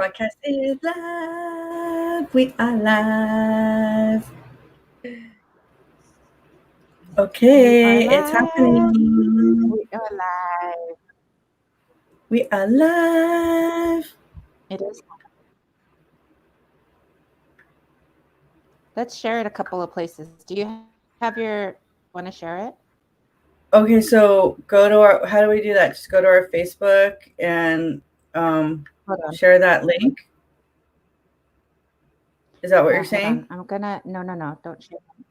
broadcast is live. We are live. Okay, it's happening. We are live. We are live. It is. Let's share it a couple of places. Do you have want to share it? Okay, so go to our, how do we do that? Just go to our Facebook and share that link. Is that what you're saying? I'm gonna, no, don't share it.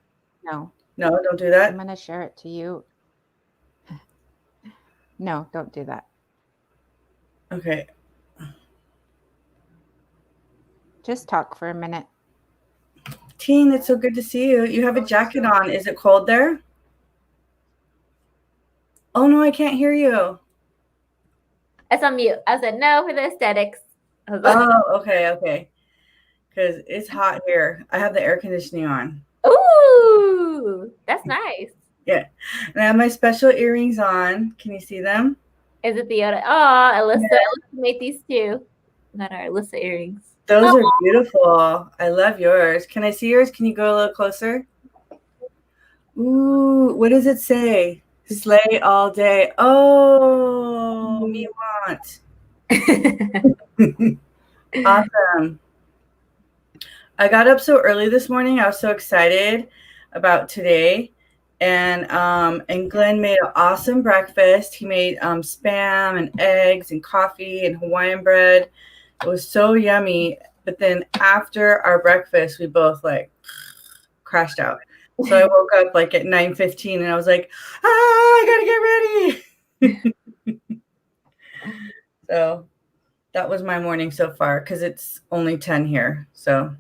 No, don't do that. I'm gonna share it to you. No, don't do that. Okay. Just talk for a minute. Teen, it's so good to see you. You have a jacket on. Is it cold there? Oh no, I can't hear you. It's on mute. I said no for the aesthetics. Oh, okay. Because it's hot here. I have the air conditioning on. Ooh, that's nice. Yeah. And I have my special earrings on. Can you see them? Is it the other? Oh, Alyssa. Yeah. Alyssa made these too. Not our Alyssa earrings. Those are beautiful. I love yours. Can I see yours? Can you go a little closer? Ooh, what does it say? Slay all day. Oh, me want. Awesome. I got up so early this morning. I was so excited about today. And Glenn made an awesome breakfast. He made spam and eggs and coffee and Hawaiian bread. It was so yummy. But then after our breakfast, we both like crashed out. So I woke up like at 9:15 and I was like, I gotta get ready. So that was my morning so far because it's only 10 here. So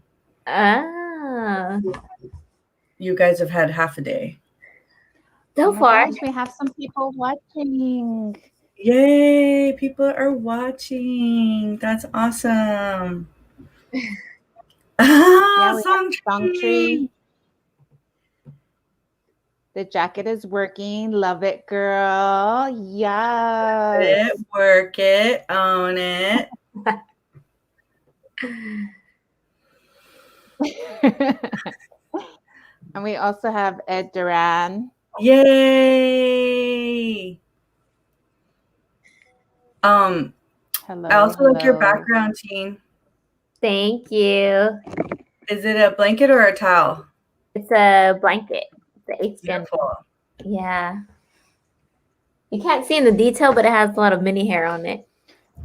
you guys have had half a day. So far. Gosh, we have some people watching. Yay, people are watching. That's awesome. Songtree. The jacket is working. Love it, girl. Yes. Work it. Own it. And we also have Ed Duran. Yay. Hello. I also like your background, Teen. Thank you. Is it a blanket or a towel? It's a blanket. It's beautiful. Yeah. You can't see in the detail, but it has a lot of mini hair on it.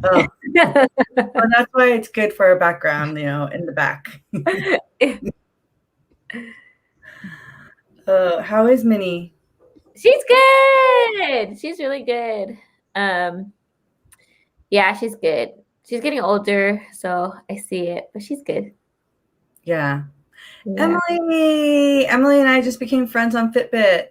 Oh. Well, that's why it's good for a background, in the back. How is Minnie? She's good. She's really good. Yeah, she's good. She's getting older, so I see it, but she's good. Yeah. Emily and I just became friends on Fitbit.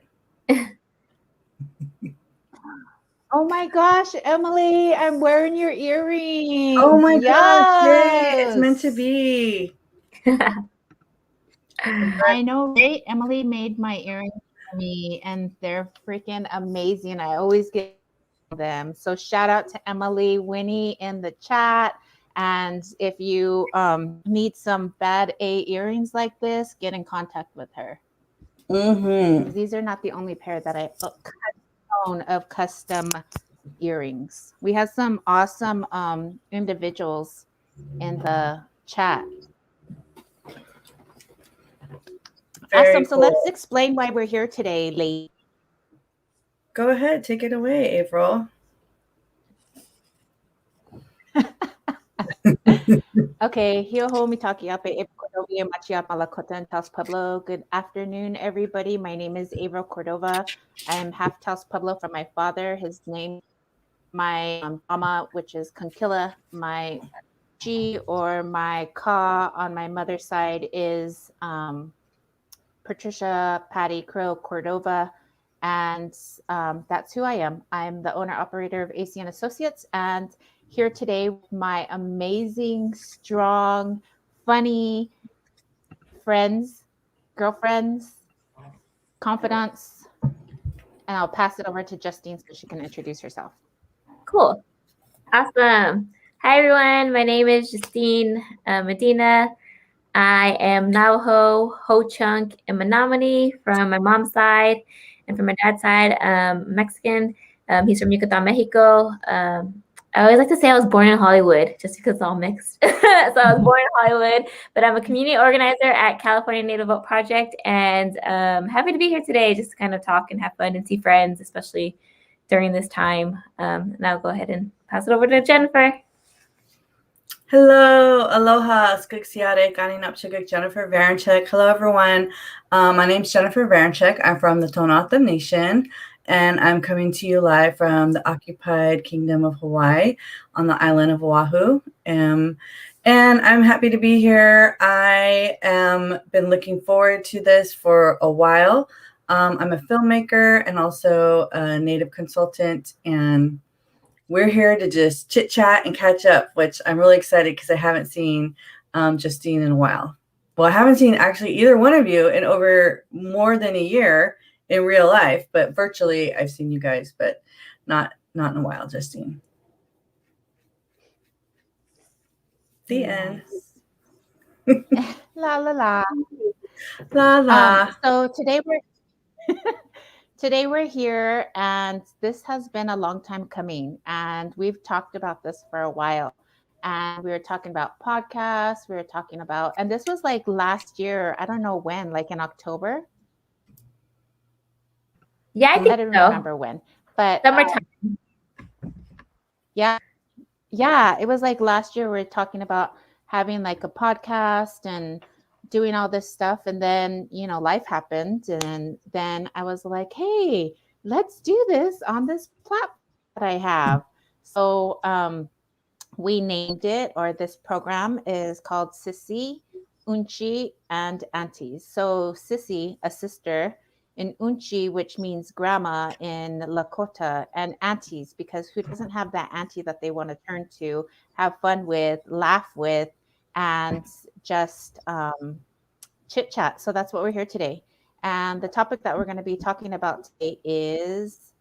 Oh my gosh, Emily, I'm wearing your earrings. Oh my gosh, yay, it's meant to be. I know, right? Emily made my earrings for me and they're freaking amazing. I always get them. So shout out to Emily, Winnie in the chat. And if you need some bad A earrings like this, get in contact with her. Mm-hmm. These are not the only pair that I own of custom earrings. We have some awesome individuals in the chat. Awesome. So let's explain why we're here today, ladies. Go ahead, take it away, Avril. Okay, Hioho Mitaki Ape Cordova Machiapa Lakota and Taos Pueblo. Good afternoon, everybody. My name is Avril Cordova. I am half Taos Pueblo from my father. His name, my mama, which is Conquilla. My G or my Ka on my mother's side is Patricia Patty Crow Cordova. And that's who I am. I'm the owner-operator of ACN Associates, and here today with my amazing, strong, funny friends, girlfriends, confidants, and I'll pass it over to Justine so she can introduce herself. Cool. Awesome. Hi everyone, my name is Justine Medina. I am Navajo, Ho-Chunk, and Menominee from my mom's side, and from my dad's side, Mexican. He's from Yucatan, Mexico. I always like to say I was born in Hollywood, just because it's all mixed. So I was born in Hollywood, but I'm a community organizer at California Native Vote Project, and happy to be here today, just to kind of talk and have fun and see friends, especially during this time. And I'll go ahead and pass it over to Jennifer. Hello, aloha, skugsiade, ganinapchaguk, Jennifer Varenchick. Hello, everyone. My name's Jennifer Varenchick. I'm from the Tohono Nation, and I'm coming to you live from the occupied Kingdom of Hawaii on the island of Oahu. And I'm happy to be here. I am been looking forward to this for a while. I'm a filmmaker and also a Native consultant, and we're here to just chit chat and catch up, which I'm really excited because I haven't seen Justine in a while. Well, I haven't seen actually either one of you in over more than a year in real life, but virtually I've seen you guys, but not in a while, Justine. The end. La la la. La la. So today we're here, and this has been a long time coming, and we've talked about this for a while. And we were talking about podcasts. We were talking about, and this was like last year. I don't know when, like in October. Yeah, I think don't so. remember when, but Summertime. Yeah, it was like last year. We were talking about having like a podcast and doing all this stuff, and then life happened, and then I was like, hey, let's do this on this platform that I have. So we named it, or this program is called Sissy, Unci, and Aunties. So Sissy, a sister, in Unci, which means grandma in Lakota, and aunties, because who doesn't have that auntie that they want to turn to, have fun with, laugh with, and just chit chat. So that's what we're here today. And the topic that we're going to be talking about today is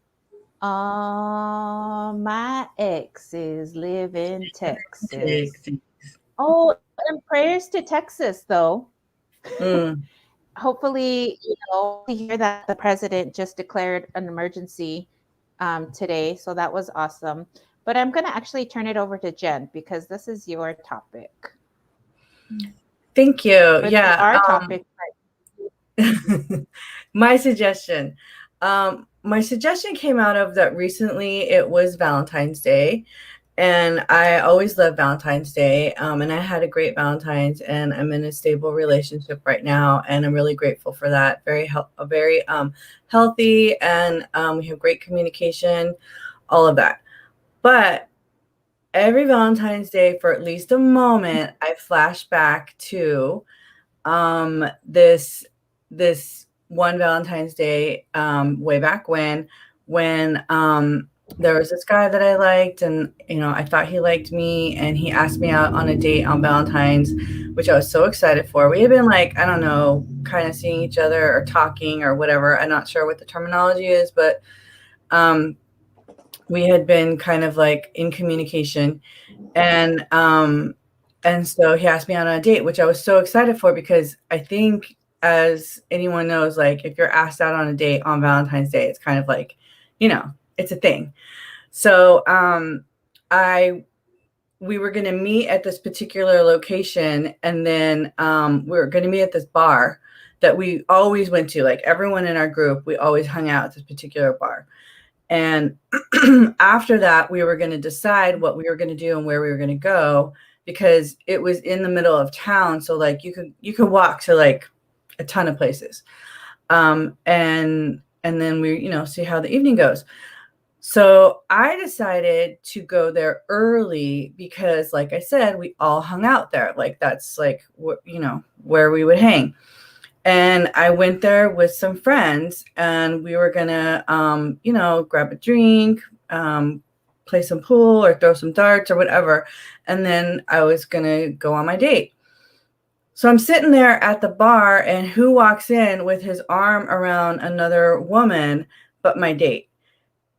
my exes live in Texas. Oh, and prayers to Texas, though. Hopefully, to hear that the president just declared an emergency today. So that was awesome. But I'm going to actually turn it over to Jen, because this is your topic. Thank you. Our topic. My suggestion. My suggestion came out of that recently. It was Valentine's Day, and I always love Valentine's Day. And I had a great Valentine's, and I'm in a stable relationship right now, and I'm really grateful for that. Very healthy, and we have great communication, all of that. But every Valentine's Day, for at least a moment, I flash back to this one Valentine's Day way back when there was this guy that I liked, and I thought he liked me, and he asked me out on a date on Valentine's, which I was so excited for. We had been like, I don't know, kind of seeing each other or talking or whatever. I'm not sure what the terminology is, but we had been kind of like in communication, and so he asked me out on a date, which I was so excited for, because I think, as anyone knows, like if you're asked out on a date on Valentine's Day, it's kind of like, it's a thing. So we were going to meet at this particular location, and then we were going to meet at this bar that we always went to. Like everyone in our group, we always hung out at this particular bar. And after that, we were going to decide what we were going to do and where we were going to go, because it was in the middle of town. So like you could walk to like a ton of places. And then we, see how the evening goes. So I decided to go there early because, like I said, we all hung out there. Like that's like, where we would hang. And I went there with some friends, and we were gonna, grab a drink, play some pool or throw some darts or whatever. And then I was gonna go on my date. So I'm sitting there at the bar, and who walks in with his arm around another woman but my date?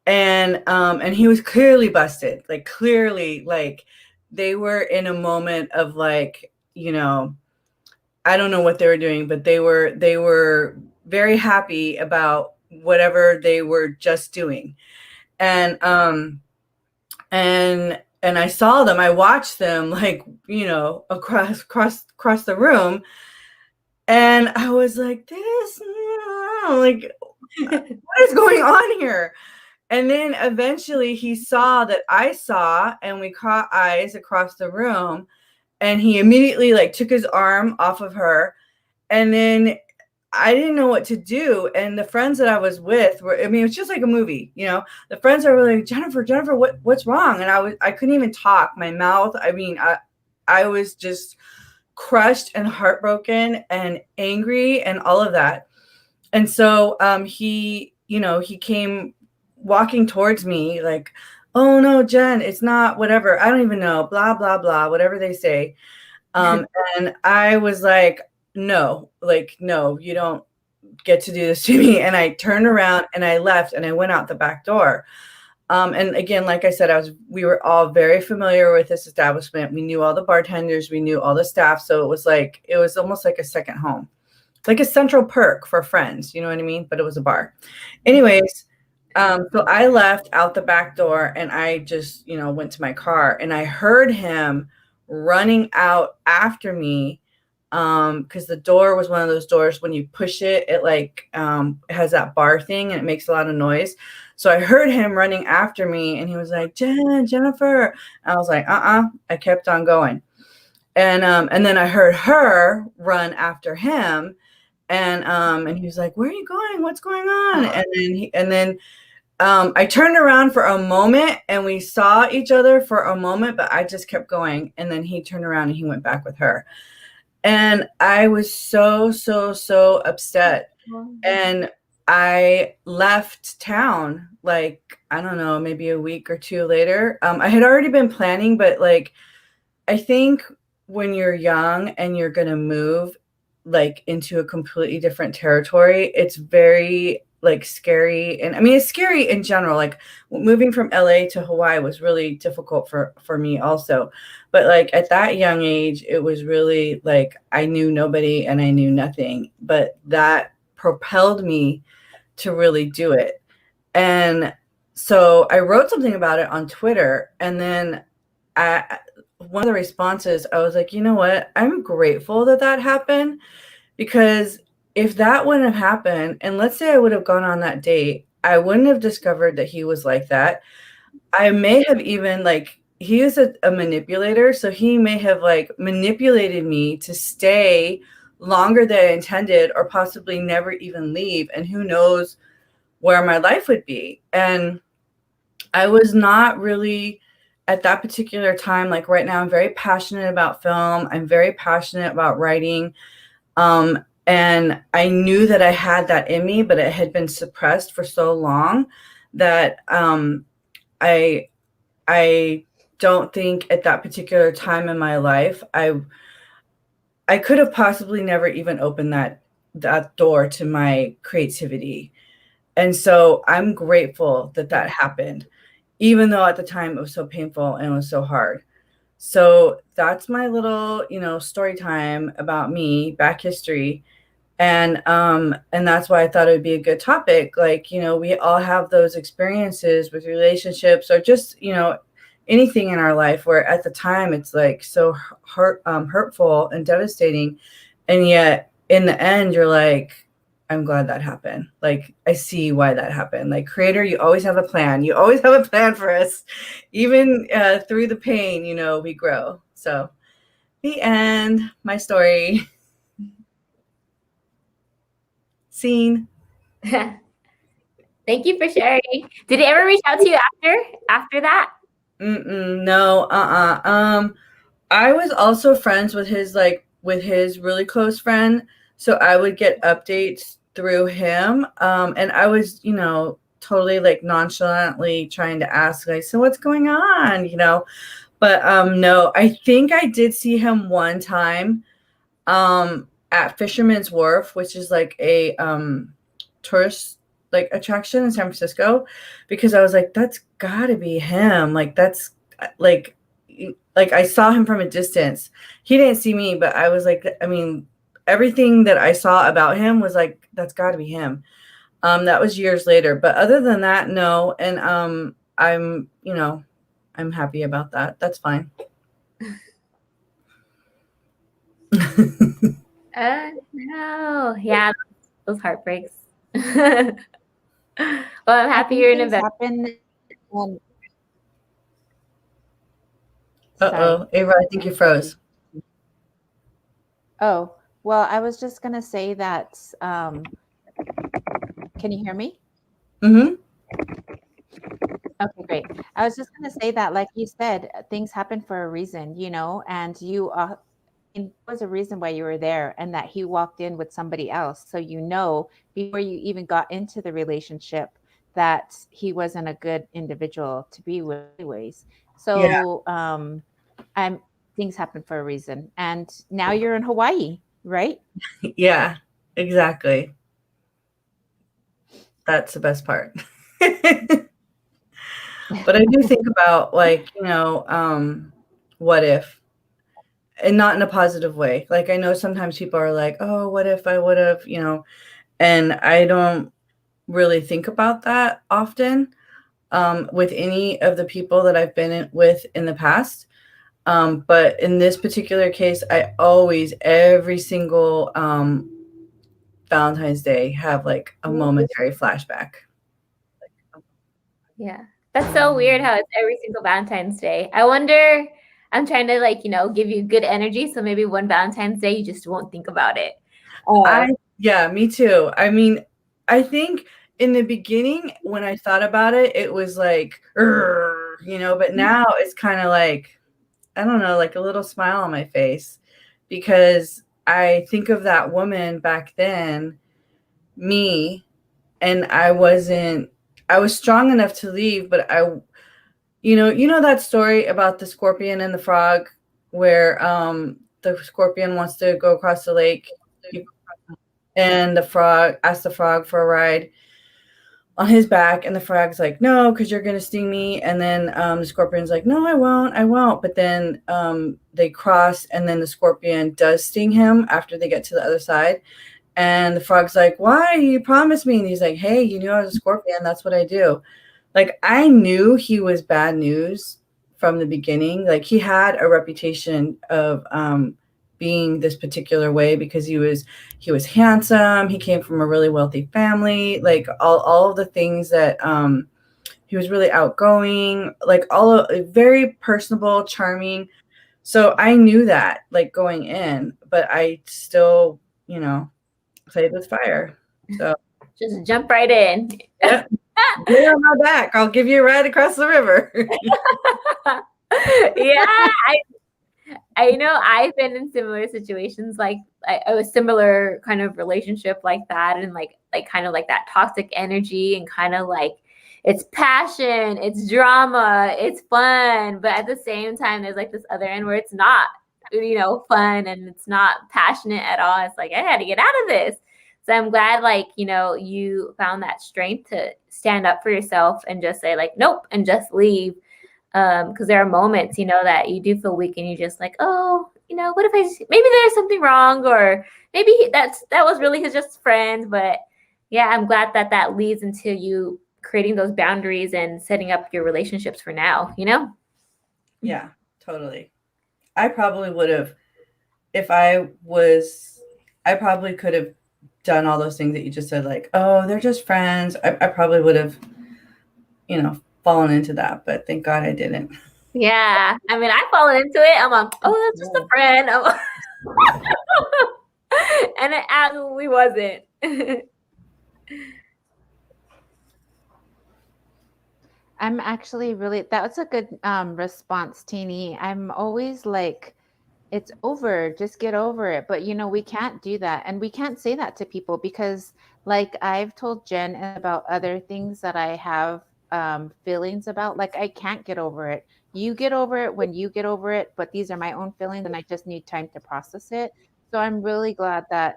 And he was clearly busted, like clearly, like they were in a moment of like, you know, I don't know what they were doing, but they were very happy about whatever they were just doing. And and I saw them, I watched them like, you know, across the room, and I was like, this, like, what is going on here? And then eventually he saw that I saw, and we caught eyes across the room, and he immediately like took his arm off of her, and then I didn't know what to do. And the friends that I was with were, I mean, it's just like a movie, you know, the friends are like, Jennifer, what's wrong? And I couldn't even talk. My mouth, I mean, I was just crushed and heartbroken and angry and all of that. And so he, you know, he came walking towards me like, oh no, Jen, it's not whatever. I don't even know, blah, blah, blah, whatever they say. And I was like, no, you don't get to do this to me. And I turned around and I left and I went out the back door. And again, like I said, we were all very familiar with this establishment. We knew all the bartenders, we knew all the staff. So it was almost like a second home, like a central perk for friends, you know what I mean? But it was a bar. Anyways, so I left out the back door and I just, you know, went to my car, and I heard him running out after me, because the door was one of those doors when you push it, it like it has that bar thing and it makes a lot of noise. So I heard him running after me, and he was like, Jennifer. I was like, I kept on going. And then I heard her run after him, and he was like, where are you going? What's going on? And then I turned around for a moment, and we saw each other for a moment, but I just kept going. And then he turned around and he went back with her. And I was so upset. And I left town, like, I don't know, maybe a week or two later. I had already been planning, but like, I think when you're young and you're going to move like into a completely different territory, it's very like scary. And I mean, it's scary in general. Like moving from LA to Hawaii was really difficult for me also. But like at that young age, it was really like I knew nobody and I knew nothing, but that propelled me to really do it. And so I wrote something about it on Twitter, and then one of the responses, I was like, you know what? I'm grateful that happened, because if that wouldn't have happened, and let's say I would have gone on that date, I wouldn't have discovered that he was like that. I may have even like, he is a manipulator. So he may have like manipulated me to stay longer than I intended, or possibly never even leave. And who knows where my life would be. And I was not really at that particular time, like right now, I'm very passionate about film. I'm very passionate about writing. And I knew that I had that in me, but it had been suppressed for so long that I don't think at that particular time in my life, I could have possibly never even opened that door to my creativity. And so I'm grateful that happened, even though at the time it was so painful and it was so hard. So that's my little, you know, story time about me, back history. And that's why I thought it would be a good topic. Like, you know, we all have those experiences with relationships, or just, you know, anything in our life where at the time it's like so hurtful and devastating. And yet in the end, you're like, I'm glad that happened. Like, I see why that happened. Like, Creator, you always have a plan. You always have a plan for us. Even through the pain, you know, we grow. So the end, my story. Scene. Thank you for sharing. Did he ever reach out to you after that? No. I was also friends with his really close friend, so I would get updates through him. And I was, you know, totally like nonchalantly trying to ask, like, so what's going on, you know? But no, I think I did see him one time at Fisherman's Wharf, which is like a tourist like attraction in San Francisco, because I was like, that's gotta be him. Like, that's like, like I saw him from a distance. He didn't see me, but I was like, I mean, everything that I saw about him was like, that's got to be him. That was years later, but other than that, no. And I'm, I'm happy about that. That's fine. No, yeah, those heartbreaks. Well, I'm happy you're in a better. Uh-oh, Ava, I think you froze. Oh, well, I was just gonna say that. Can you hear me? Mm-hmm. Okay, great. I was just gonna say that, like you said, things happen for a reason, and and there was a reason why you were there, and that he walked in with somebody else. So before you even got into the relationship that he wasn't a good individual to be with anyways. So things happen for a reason. And now you're in Hawaii, right? Yeah, exactly. That's the best part. But I do think about, like, what if, and not in a positive way. Like, I know sometimes people are like, oh, what if I would have, and I don't really think about that often with any of the people that I've been with in the past. But in this particular case, I always, every single Valentine's Day, have like a momentary flashback. Yeah. That's so weird how it's every single Valentine's Day. I wonder, I'm trying to like, give you good energy. So maybe one Valentine's Day, you just won't think about it. Yeah, me too. I mean, I think in the beginning when I thought about it, it was like, but now it's kind of like, I don't know, like a little smile on my face, because I think of that woman back then, me, and I was strong enough to leave, but that story about the scorpion and the frog, where the scorpion wants to go across the lake, and the frog asked the frog for a ride on his back, and the frog's like, no, because you're going to sting me. And then the scorpion's like, no, I won't. But then they cross, and then the scorpion does sting him after they get to the other side. And the frog's like, why? You promised me. And he's like, hey, you knew I was a scorpion. That's what I do. Like, I knew he was bad news from the beginning. Like, he had a reputation of being this particular way because he was handsome. He came from a really wealthy family. Like, all of the things that he was really outgoing, like very personable, charming. So I knew that, like, going in, but I still, played with fire. So just jump right in. Yep. Get on my back. I'll give you a ride across the river. Yeah, I know I've been in similar situations, like a similar kind of relationship like that, and like kind of like that toxic energy, and kind of like it's passion, it's drama, it's fun, but at the same time there's like this other end where it's not, fun, and it's not passionate at all. It's like, I had to get out of this. So I'm glad, like, you found that strength to stand up for yourself and just say like, nope, and just leave. Because there are moments, that you do feel weak, and you're just like, oh, what if maybe there's something wrong, or maybe that was really his just friend. But yeah, I'm glad that leads into you creating those boundaries and setting up your relationships for now, Yeah, totally. I probably would have, I probably could have done all those things that you just said, like, oh, they're just friends. I probably would have, fallen into that, but thank God I didn't. Yeah, I mean, I've fallen into it. I'm like, oh, that's just a friend. And it absolutely wasn't. I'm actually that was a good response, Teeny. I'm always like, it's over, just get over it. But we can't do that, and we can't say that to people, because like I've told Jen about other things that I have feelings about, like I can't get over it. You get over it when you get over it, but these are my own feelings, and I just need time to process it. So I'm really glad that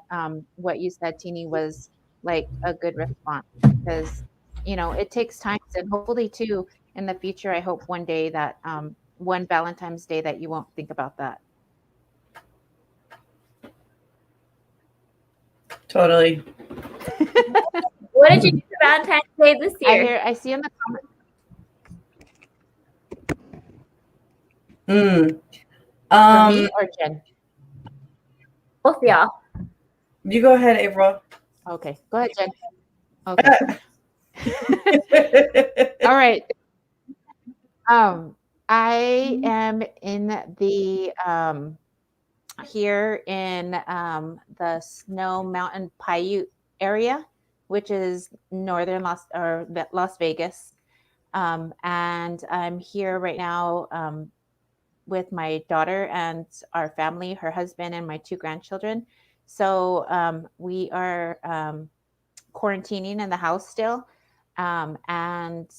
what you said, Teeny, was like a good response, because it takes time, and hopefully too in the future, I hope one day that one Valentine's Day that you won't think about that. Totally. What did you do for Valentine's Day this year? I see in the comments. For me or Jen? Both of y'all. You go ahead, Avril. Okay, go ahead, Jen. Okay. All right. I am in the here in the Snow Mountain Paiute area, which is northern Las Vegas, and I'm here right now with my daughter and our family, her husband, and my 2 grandchildren. So we are quarantining in the house still, and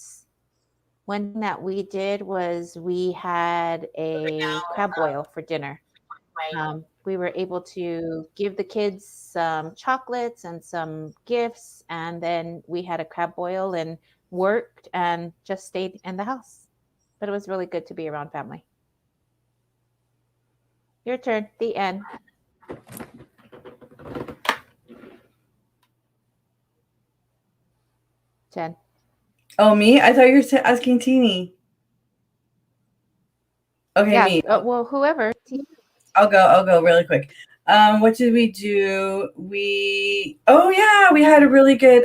one thing that we did was we had a crab boil for dinner. We were able to give the kids some chocolates and some gifts, and then we had a crab boil and worked and just stayed in the house. But it was really good to be around family. Your turn. The end. Jen. Oh, me? I thought you were asking Teeny. Okay, Yeah. me. Well, whoever. I'll go really quick. What did we do? We had a really good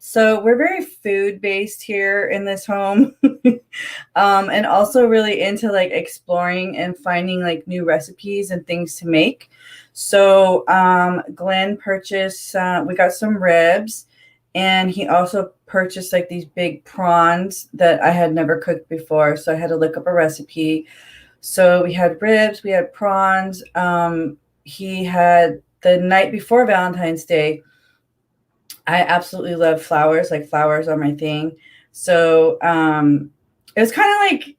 so we're very food based here in this home. And also really into like exploring and finding like new recipes and things to make. So Glenn purchased we got some ribs, and he also purchased like these big prawns that I had never cooked before, so I had to look up a recipe. So we had ribs, we had prawns. He had the night before Valentine's Day. I absolutely love flowers. Like flowers are my thing. So it was kind of like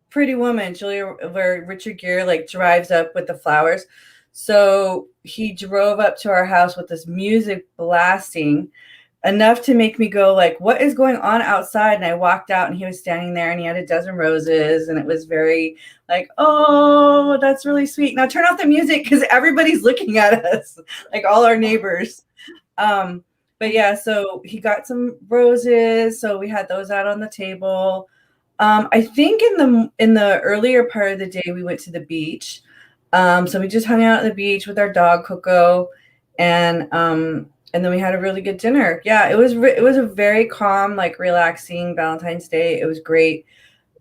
Pretty Woman, where Richard Gere like drives up with the flowers. So he drove up to our house with this music blasting, enough to make me go like, what is going on outside? And I walked out, and he was standing there, and he had a dozen roses, and it was very like, oh, that's really sweet. Now turn off the music because everybody's looking at us, like all our neighbors. But yeah, so he got some roses, so we had those out on the table. I think in the earlier part of the day we went to the beach. So we just hung out at the beach with our dog Coco, and then we had a really good dinner. Yeah, it was a very calm, like relaxing Valentine's Day. It was great.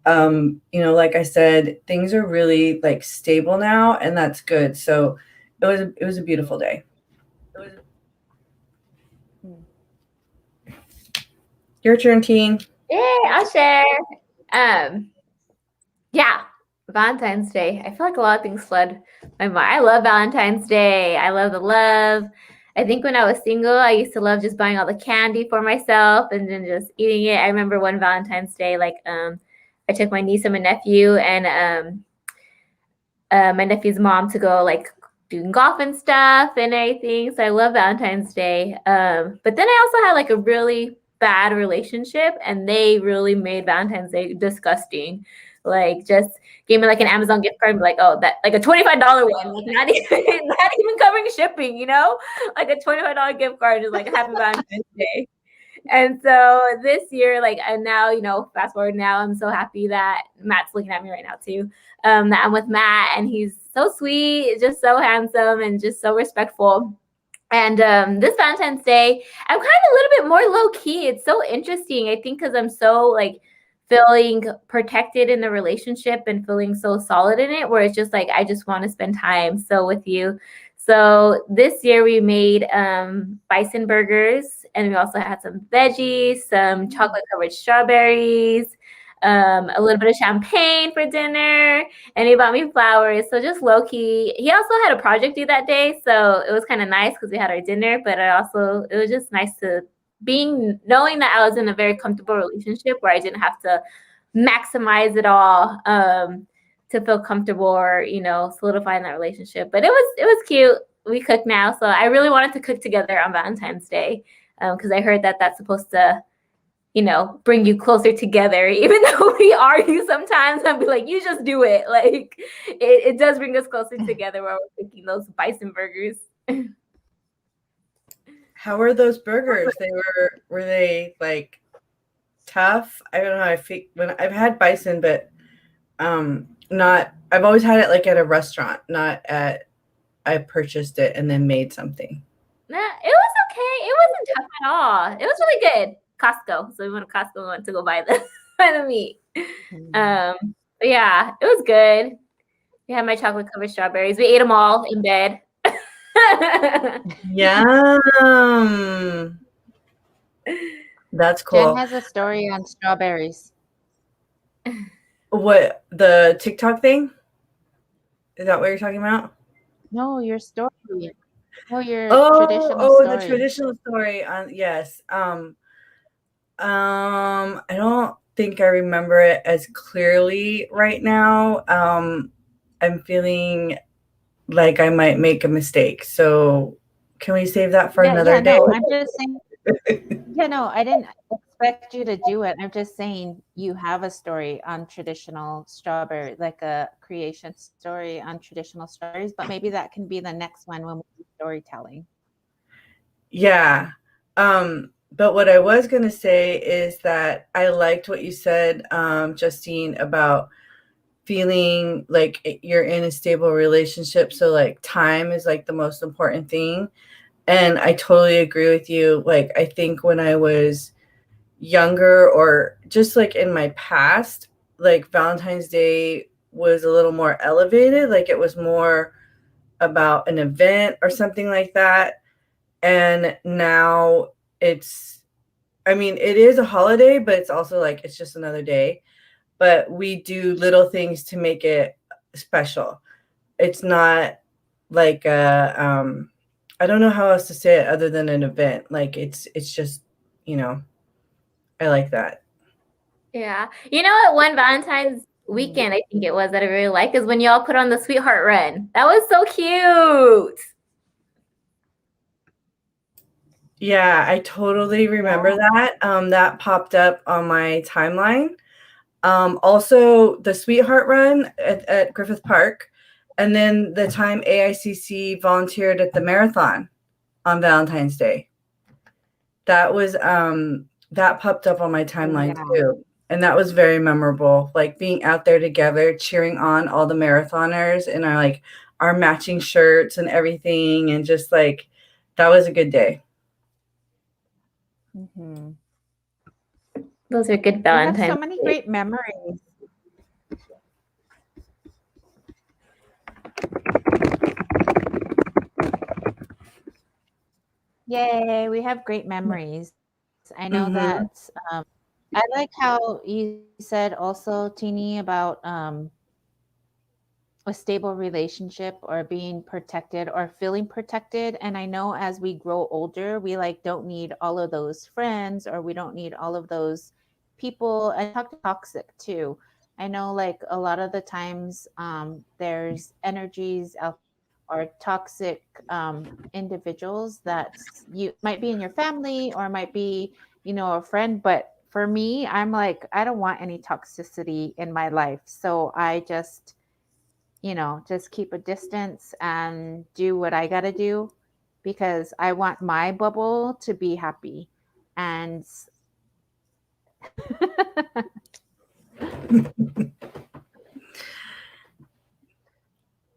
Like I said, things are really like stable now, and that's good. So it was a beautiful day. Your turn, Teen. Yeah, I'll share. Yeah, Valentine's Day. I feel like a lot of things flood my mind. I love Valentine's Day. I love the love. I think when I was single, I used to love just buying all the candy for myself and then just eating it. I remember one Valentine's Day, like I took my niece and my nephew and my nephew's mom to go like doing golf and stuff and everything. So I love Valentine's Day. But then I also had like a really bad relationship, and they really made Valentine's Day disgusting. Like just gave me like an Amazon gift card and be like, oh, that like a $25 one, like not even covering shipping, like a $25 gift card is like happy Valentine's Day. And so this year, like, and now, fast forward now, I'm so happy that Matt's looking at me right now too. That I'm with Matt, and he's so sweet, just so handsome, and just so respectful. And this Valentine's Day, I'm kind of a little bit more low key. It's so interesting, I think, because I'm so like feeling protected in the relationship and feeling so solid in it, where it's just like I just want to spend time with you. So this year we made bison burgers, and we also had some veggies, some chocolate covered strawberries, a little bit of champagne for dinner, and he bought me flowers. So just low key. He also had a project due that day, so it was kind of nice because we had our dinner. But it was just nice to knowing that I was in a very comfortable relationship where I didn't have to maximize it all to feel comfortable or solidify in that relationship. But it was cute. We cook now, so I really wanted to cook together on Valentine's Day because I heard that that's supposed to bring you closer together, even though we argue sometimes. I'd be like, you just do it. Like it does bring us closer together while we're cooking those bison burgers. How were those burgers? Were they like tough? I don't know. I think when I've had bison, but not. I've always had it like at a restaurant, not at. I purchased it and then made something. Nah, it was okay. It wasn't tough at all. It was really good. Costco. So we went to Costco. We went to go buy the meat. But yeah, it was good. We had my chocolate covered strawberries. We ate them all in bed. Yum. That's cool. Jen has a story on strawberries. What, the TikTok thing? Is that what you're talking about? No, your story. Oh, your traditional story. The traditional story. Yes. I don't think I remember it as clearly right now. I'm feeling like I might make a mistake. So can we save that for another day? No, I'm just saying. I didn't expect you to do it. I'm just saying you have a story on traditional strawberry, like a creation story on traditional strawberries, but maybe that can be the next one when we do storytelling. Yeah. But what I was going to say is that I liked what you said, Justine, about feeling like you're in a stable relationship. So like time is like the most important thing. And I totally agree with you. Like, I think when I was younger or just like in my past, like Valentine's Day was a little more elevated. Like it was more about an event or something like that. And now it is a holiday, but it's also like, it's just another day. But we do little things to make it special. It's not like I don't know how else to say it other than an event. Like it's just, I like that. Yeah. You know what? One Valentine's weekend, I think it was, that I really like is when y'all put on the Sweetheart Run. That was so cute. Yeah, I totally remember that. That popped up on my timeline. Also the Sweetheart Run at Griffith Park. And then the time AICC volunteered at the marathon on Valentine's Day. That was that popped up on my timeline too. And that was very memorable. Like being out there together, cheering on all the marathoners in our matching shirts and everything. And just like, that was a good day. Mm-hmm. Those are good Valentine's. We have so many great memories. Yay, we have great memories. I know that I like how you said also, Teeny, about a stable relationship or being protected or feeling protected. And I know as we grow older, we don't need all of those friends, or we don't need all of those people. I talk toxic too. I know a lot of the times there's energies out or toxic individuals that you might be in your family or might be, a friend. But for me, I'm like, I don't want any toxicity in my life. So I just keep a distance and do what I got to do, because I want my bubble to be happy. And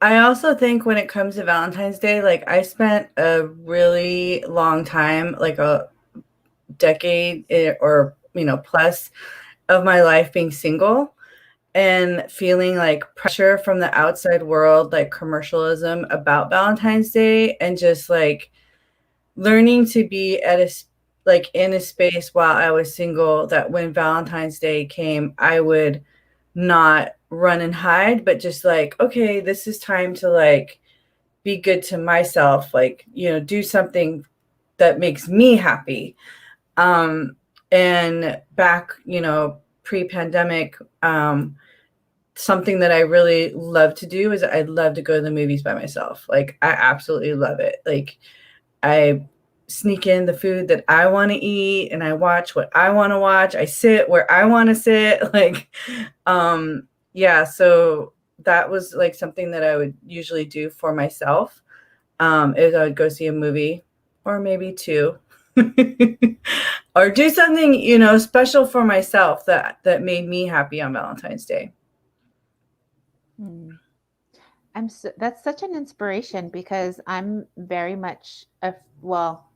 I also think when it comes to Valentine's Day, I spent a really long time, like a decade or, plus of my life being single and feeling pressure from the outside world, commercialism about Valentine's Day, and just learning to be at in a space while I was single, that when Valentine's Day came, I would not run and hide, but just okay, this is time to be good to myself, do something that makes me happy. And back, pre-pandemic, something that I really love to do is I love to go to the movies by myself. I absolutely love it. I sneak in the food that I want to eat, and I watch what I want to watch. I sit where I want to sit. Like, yeah. So that was like something that I would usually do for myself. Is I would go see a movie or maybe two. Or do something, you know, special for myself that made me happy on Valentine's Day. That's such an inspiration because I'm very much well,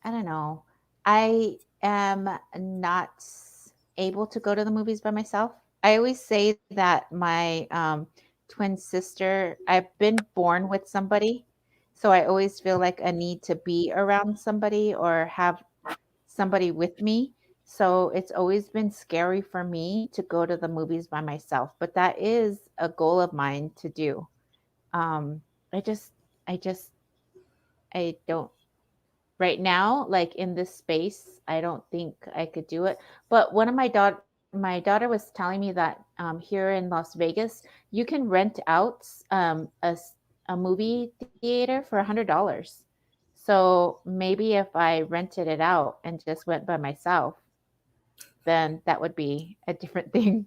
I don't know. I am not able to go to the movies by myself. I always say that my twin sister, I've been born with somebody. So I always feel like a need to be around somebody or have somebody with me. So it's always been scary for me to go to the movies by myself. But that is a goal of mine to do. Um, I just, I just, I don't right now, like in this space, I don't think I could do it. But one of my daughter was telling me that here in Las Vegas, you can rent out a movie theater for $100. So maybe if I rented it out and just went by myself, then that would be a different thing.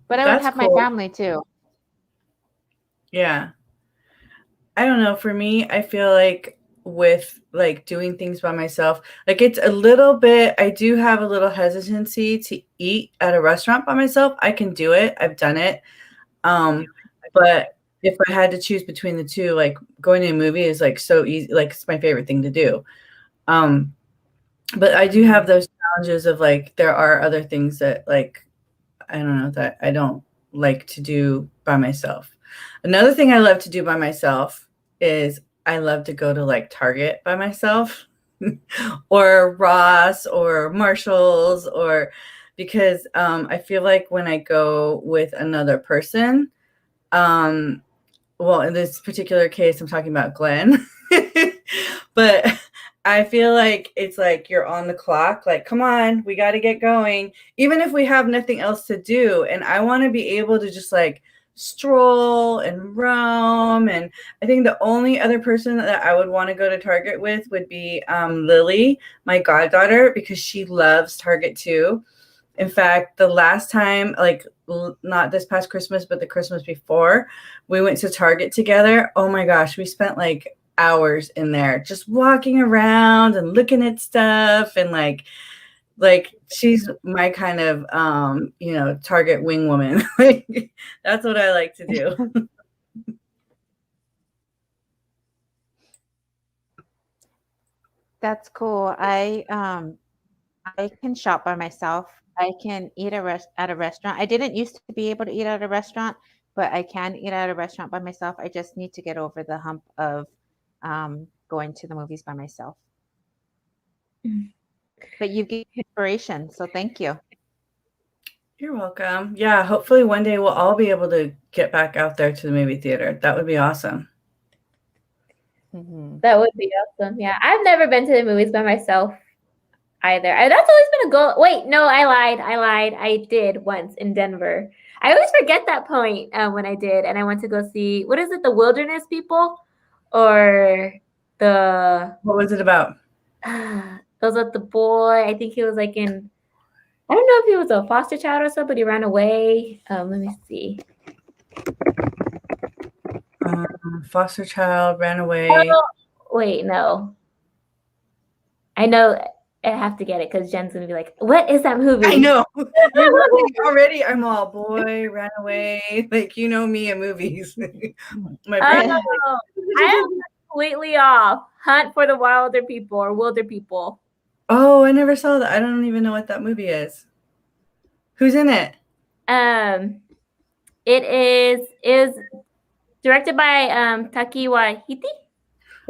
But I would That's have my cool. family too. Yeah. I don't know. For me, I feel like with like doing things by myself, like it's a little bit, I do have a little hesitancy to eat at a restaurant by myself. I can do it. I've done it. But if I had to choose between the two, like going to a movie is like so easy. Like it's my favorite thing to do. But I do have those challenges of like, there are other things that like, I don't know, that I don't like to do by myself. Another thing I love to do by myself is I love to go to like Target by myself or Ross or Marshalls, or because I feel like when I go with another person, well, in this particular case, I'm talking about Glenn, but I feel like it's like you're on the clock, like, come on, we got to get going, even if we have nothing else to do. And I want to be able to just like stroll and roam. And I think the only other person that I would want to go to Target with would be Lily, my goddaughter, because she loves Target too. In fact, the last time, like not this past Christmas, but the Christmas before, we went to Target together. Oh my gosh, we spent like hours in there just walking around and looking at stuff, and like she's my kind of you know, Target wing woman. Like that's what I like to do. That's cool. I can shop by myself. I can eat at a restaurant. I didn't used to be able to eat at a restaurant, but I can eat at a restaurant by myself. I just need to get over the hump of going to the movies by myself. But you gave inspiration, so thank you. You're welcome. Yeah, hopefully one day we'll all be able to get back out there to the movie theater. That would be awesome. Mm-hmm. That would be awesome. Yeah, I've never been to the movies by myself either. That's always been a goal. Wait, no, I lied. I did once in Denver. I always forget that point when I did, and I went to go see, what is it, the Wilderness People, or the What was it about? those with the boy. I think he was like in. I don't know if he was a foster child or so, but he ran away. Let me see. Foster child ran away. Oh, wait, no. I know I have to get it because Jen's gonna be like, "What is that movie?" I know. Already, I'm all boy ran away. Like, you know me in movies. My brain. I am completely off. Hunt for the Wilder People or Wilder People. Oh, I never saw that. I don't even know what that movie is. Who's in it? It is directed by Taki Waititi.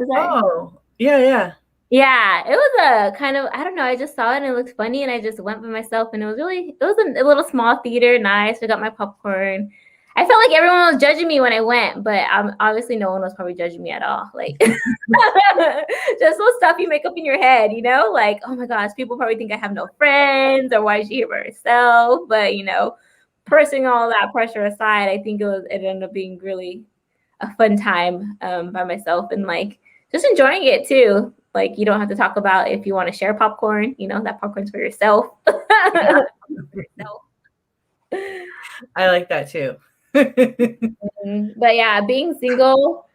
Oh, yeah. Yeah, it was a kind of, I don't know, I just saw it and it looked funny and I just went by myself and it was a little small theater, nice. I got my popcorn. I felt like everyone was judging me when I went, but obviously no one was probably judging me at all. Like, just those stuff you make up in your head, you know? Like, oh my gosh, people probably think I have no friends or why is she here by herself? But, you know, pushing all that pressure aside, I think it ended up being really a fun time by myself and like just enjoying it too. Like you don't have to talk about if you want to share popcorn, that popcorn's for yourself. I like that too. But yeah, being single,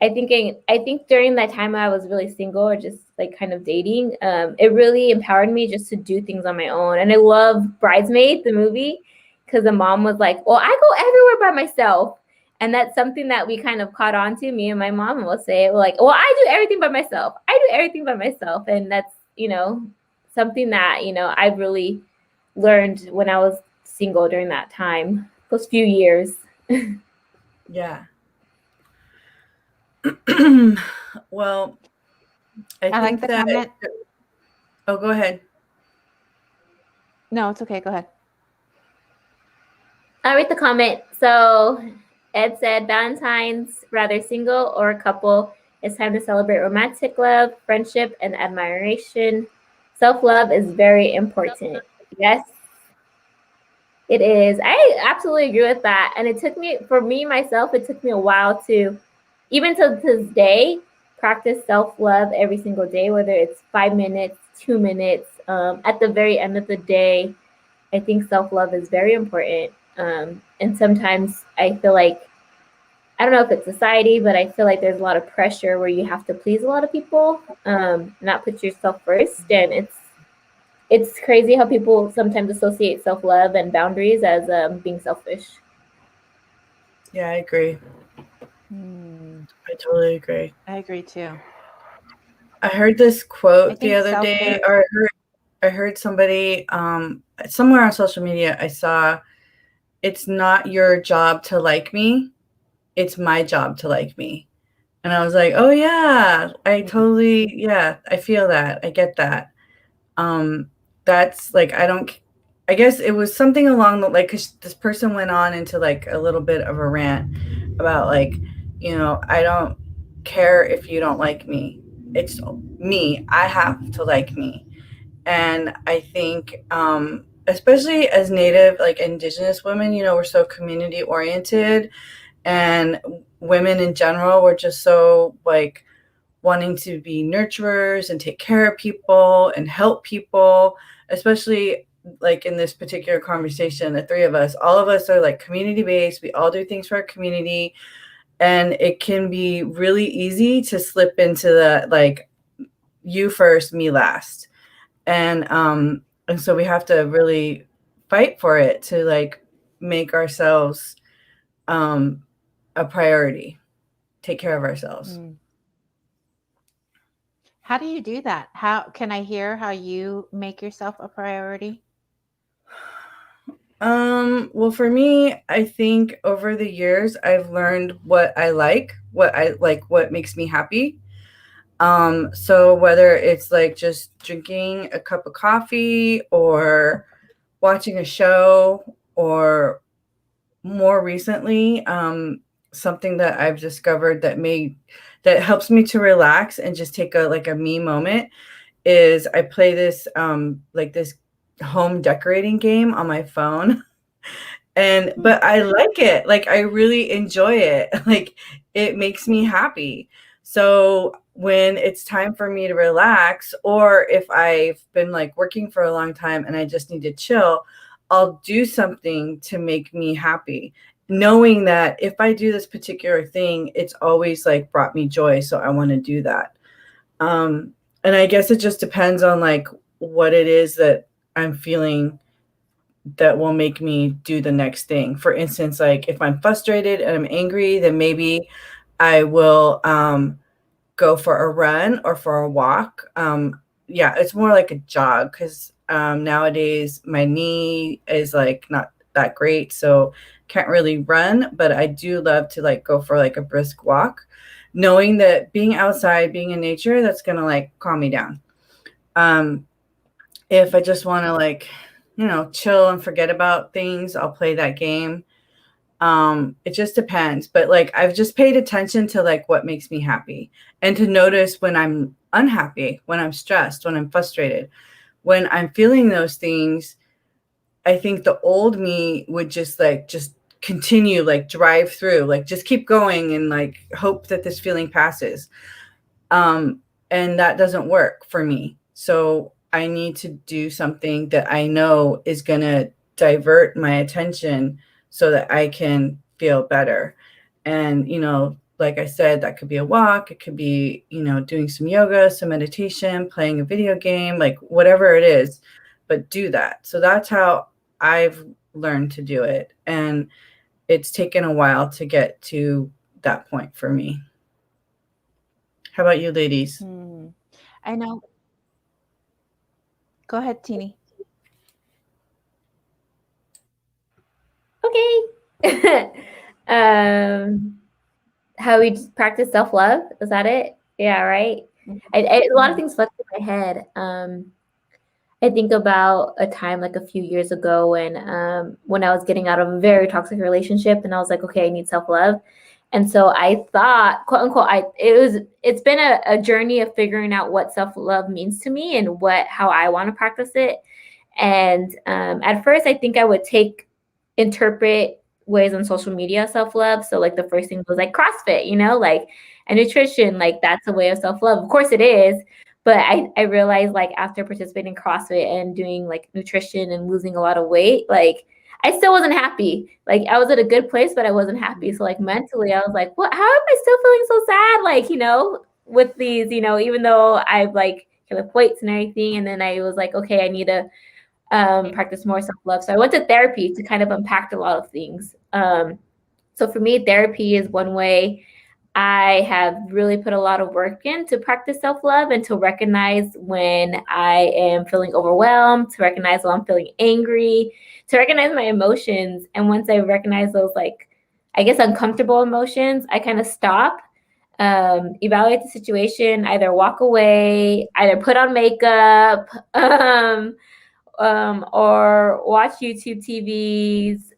I think during that time I was really single or just like kind of dating, it really empowered me just to do things on my own. And I love Bridesmaid, the movie, because the mom was like, well, I go everywhere by myself. And that's something that we kind of caught on to. Me and my mom will say, like, well, I do everything by myself. I do everything by myself. And that's, something that, I've really learned when I was single during that time, those few years. Yeah. Well, I think like the that. comment. Oh, go ahead. No, it's okay. Go ahead. I'll read the comment. So Ed said, Valentine's, rather single or a couple. It's time to celebrate romantic love, friendship, and admiration. Self-love is very important. Yes, it is. I absolutely agree with that. And it took me, for me, myself, it took me a while to, even to this day, practice self-love every single day, whether it's 5 minutes, 2 minutes. At the very end of the day, I think self-love is very important. And sometimes I feel like, I don't know if it's society, but I feel like there's a lot of pressure where you have to please a lot of people, not put yourself first. And it's crazy how people sometimes associate self-love and boundaries as being selfish. Yeah, I agree. I totally agree. I agree too. I heard this quote the other day, or I heard somebody somewhere on social media. I saw, it's not your job to like me, it's my job to like me. And I was like, oh yeah, I totally, yeah, I feel that. I get that. That's like, I guess it was something along the, like, cause this person went on into like a little bit of a rant about like, I don't care if you don't like me. It's me. I have to like me. And I think, especially as Native, like Indigenous women, we're so community oriented, and women in general, we're just so like wanting to be nurturers and take care of people and help people, especially like in this particular conversation, the three of us, all of us are like community based. We all do things for our community. And it can be really easy to slip into the like, you first, me last. And so we have to really fight for it to like make ourselves a priority, take care of ourselves. How do you do that? How can I hear how you make yourself a priority? Well, for me, I think over the years I've learned what what makes me happy. So whether it's like just drinking a cup of coffee or watching a show, or more recently, something that I've discovered that helps me to relax and just take a me moment is I play this this home decorating game on my phone. But I like it. Like I really enjoy it. Like it makes me happy. So when it's time for me to relax, or if I've been like working for a long time and I just need to chill, I'll do something to make me happy, knowing that if I do this particular thing, it's always like brought me joy. So I want to do that. And I guess it just depends on like what it is that I'm feeling that will make me do the next thing. For instance, like if I'm frustrated and I'm angry, then maybe I will go for a run or for a walk. Yeah, it's more like a jog because nowadays my knee is like not that great, so can't really run, but I do love to like go for like a brisk walk, knowing that being outside, being in nature, that's gonna like calm me down. If I just want to like, chill and forget about things, I'll play that game. It just depends, but like I've just paid attention to like what makes me happy, and to notice when I'm unhappy, when I'm stressed, when I'm frustrated, when I'm feeling those things. I think the old me would just continue, like drive through, like just keep going and like hope that this feeling passes. And that doesn't work for me. So I need to do something that I know is going to divert my attention so that I can feel better. And, like I said, that could be a walk. It could be, doing some yoga, some meditation, playing a video game, like whatever it is, but do that. So that's how I've learned to do it. And it's taken a while to get to that point for me. How about you, ladies? I know. Go ahead, Teeny. Okay. How we just practice self-love, is that it? Yeah, right. A lot of things flex in my head. I think about a time like a few years ago when I was getting out of a very toxic relationship, and I was like, okay, I need self-love. And so I thought, quote unquote, it's been a journey of figuring out what self-love means to me and how I want to practice it. And at first I think I would interpret ways on social media self-love. So like the first thing was like CrossFit, like, and nutrition, like that's a way of self-love. Of course it is. But I realized like after participating in CrossFit and doing like nutrition and losing a lot of weight, like I still wasn't happy. Like I was at a good place, but I wasn't happy. So like mentally I was like, what, how am I still feeling so sad? Like, with these, even though I've like lift weights and everything. And then I was like, okay, I need to practice more self-love. So I went to therapy to kind of unpack a lot of things. So for me, therapy is one way I have really put a lot of work in to practice self-love and to recognize when I am feeling overwhelmed, to recognize when I'm feeling angry, to recognize my emotions. And once I recognize those, like, I guess, uncomfortable emotions, I kind of stop, evaluate the situation, either walk away, either put on makeup, or watch YouTube TVs,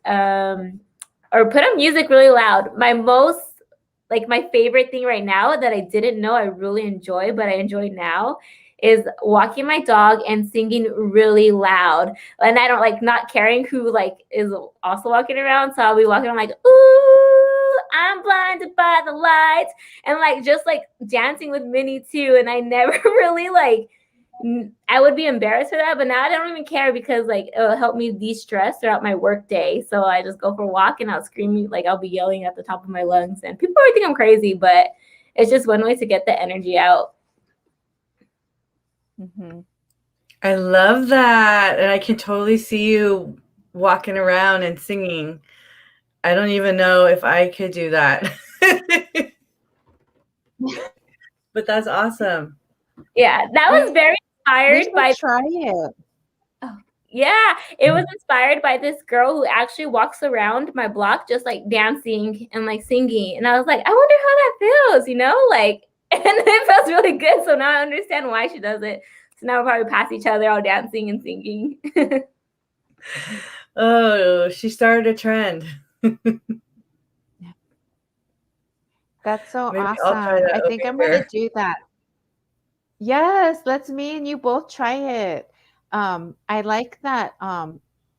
or put on music really loud. My favorite thing right now that I didn't know I really enjoy, but I enjoy now, is walking my dog and singing really loud. And I don't like not caring who like is also walking around. So I'll be walking, I'm like, ooh, I'm blinded by the lights, and like just like dancing with Minnie too. And I never really like, I would be embarrassed for that, but now I don't even care because like it'll help me de-stress throughout my work day. So I just go for a walk and I'll scream, like I'll be yelling at the top of my lungs, and people probably think I'm crazy, but it's just one way to get the energy out. Mm-hmm. I love that. And I can totally see you walking around and singing. I don't even know if I could do that. But that's awesome. Yeah, that was very inspired by. Try it. Yeah, it was inspired by this girl who actually walks around my block just like dancing and like singing. And I was like, I wonder how that feels, like, and it feels really good. So now I understand why she does it. So now we'll probably pass each other all dancing and singing. Oh, she started a trend. That's so Maybe awesome. I'll try that I think over I'm going to here. do that. Yes, let's me and you both try it. I like that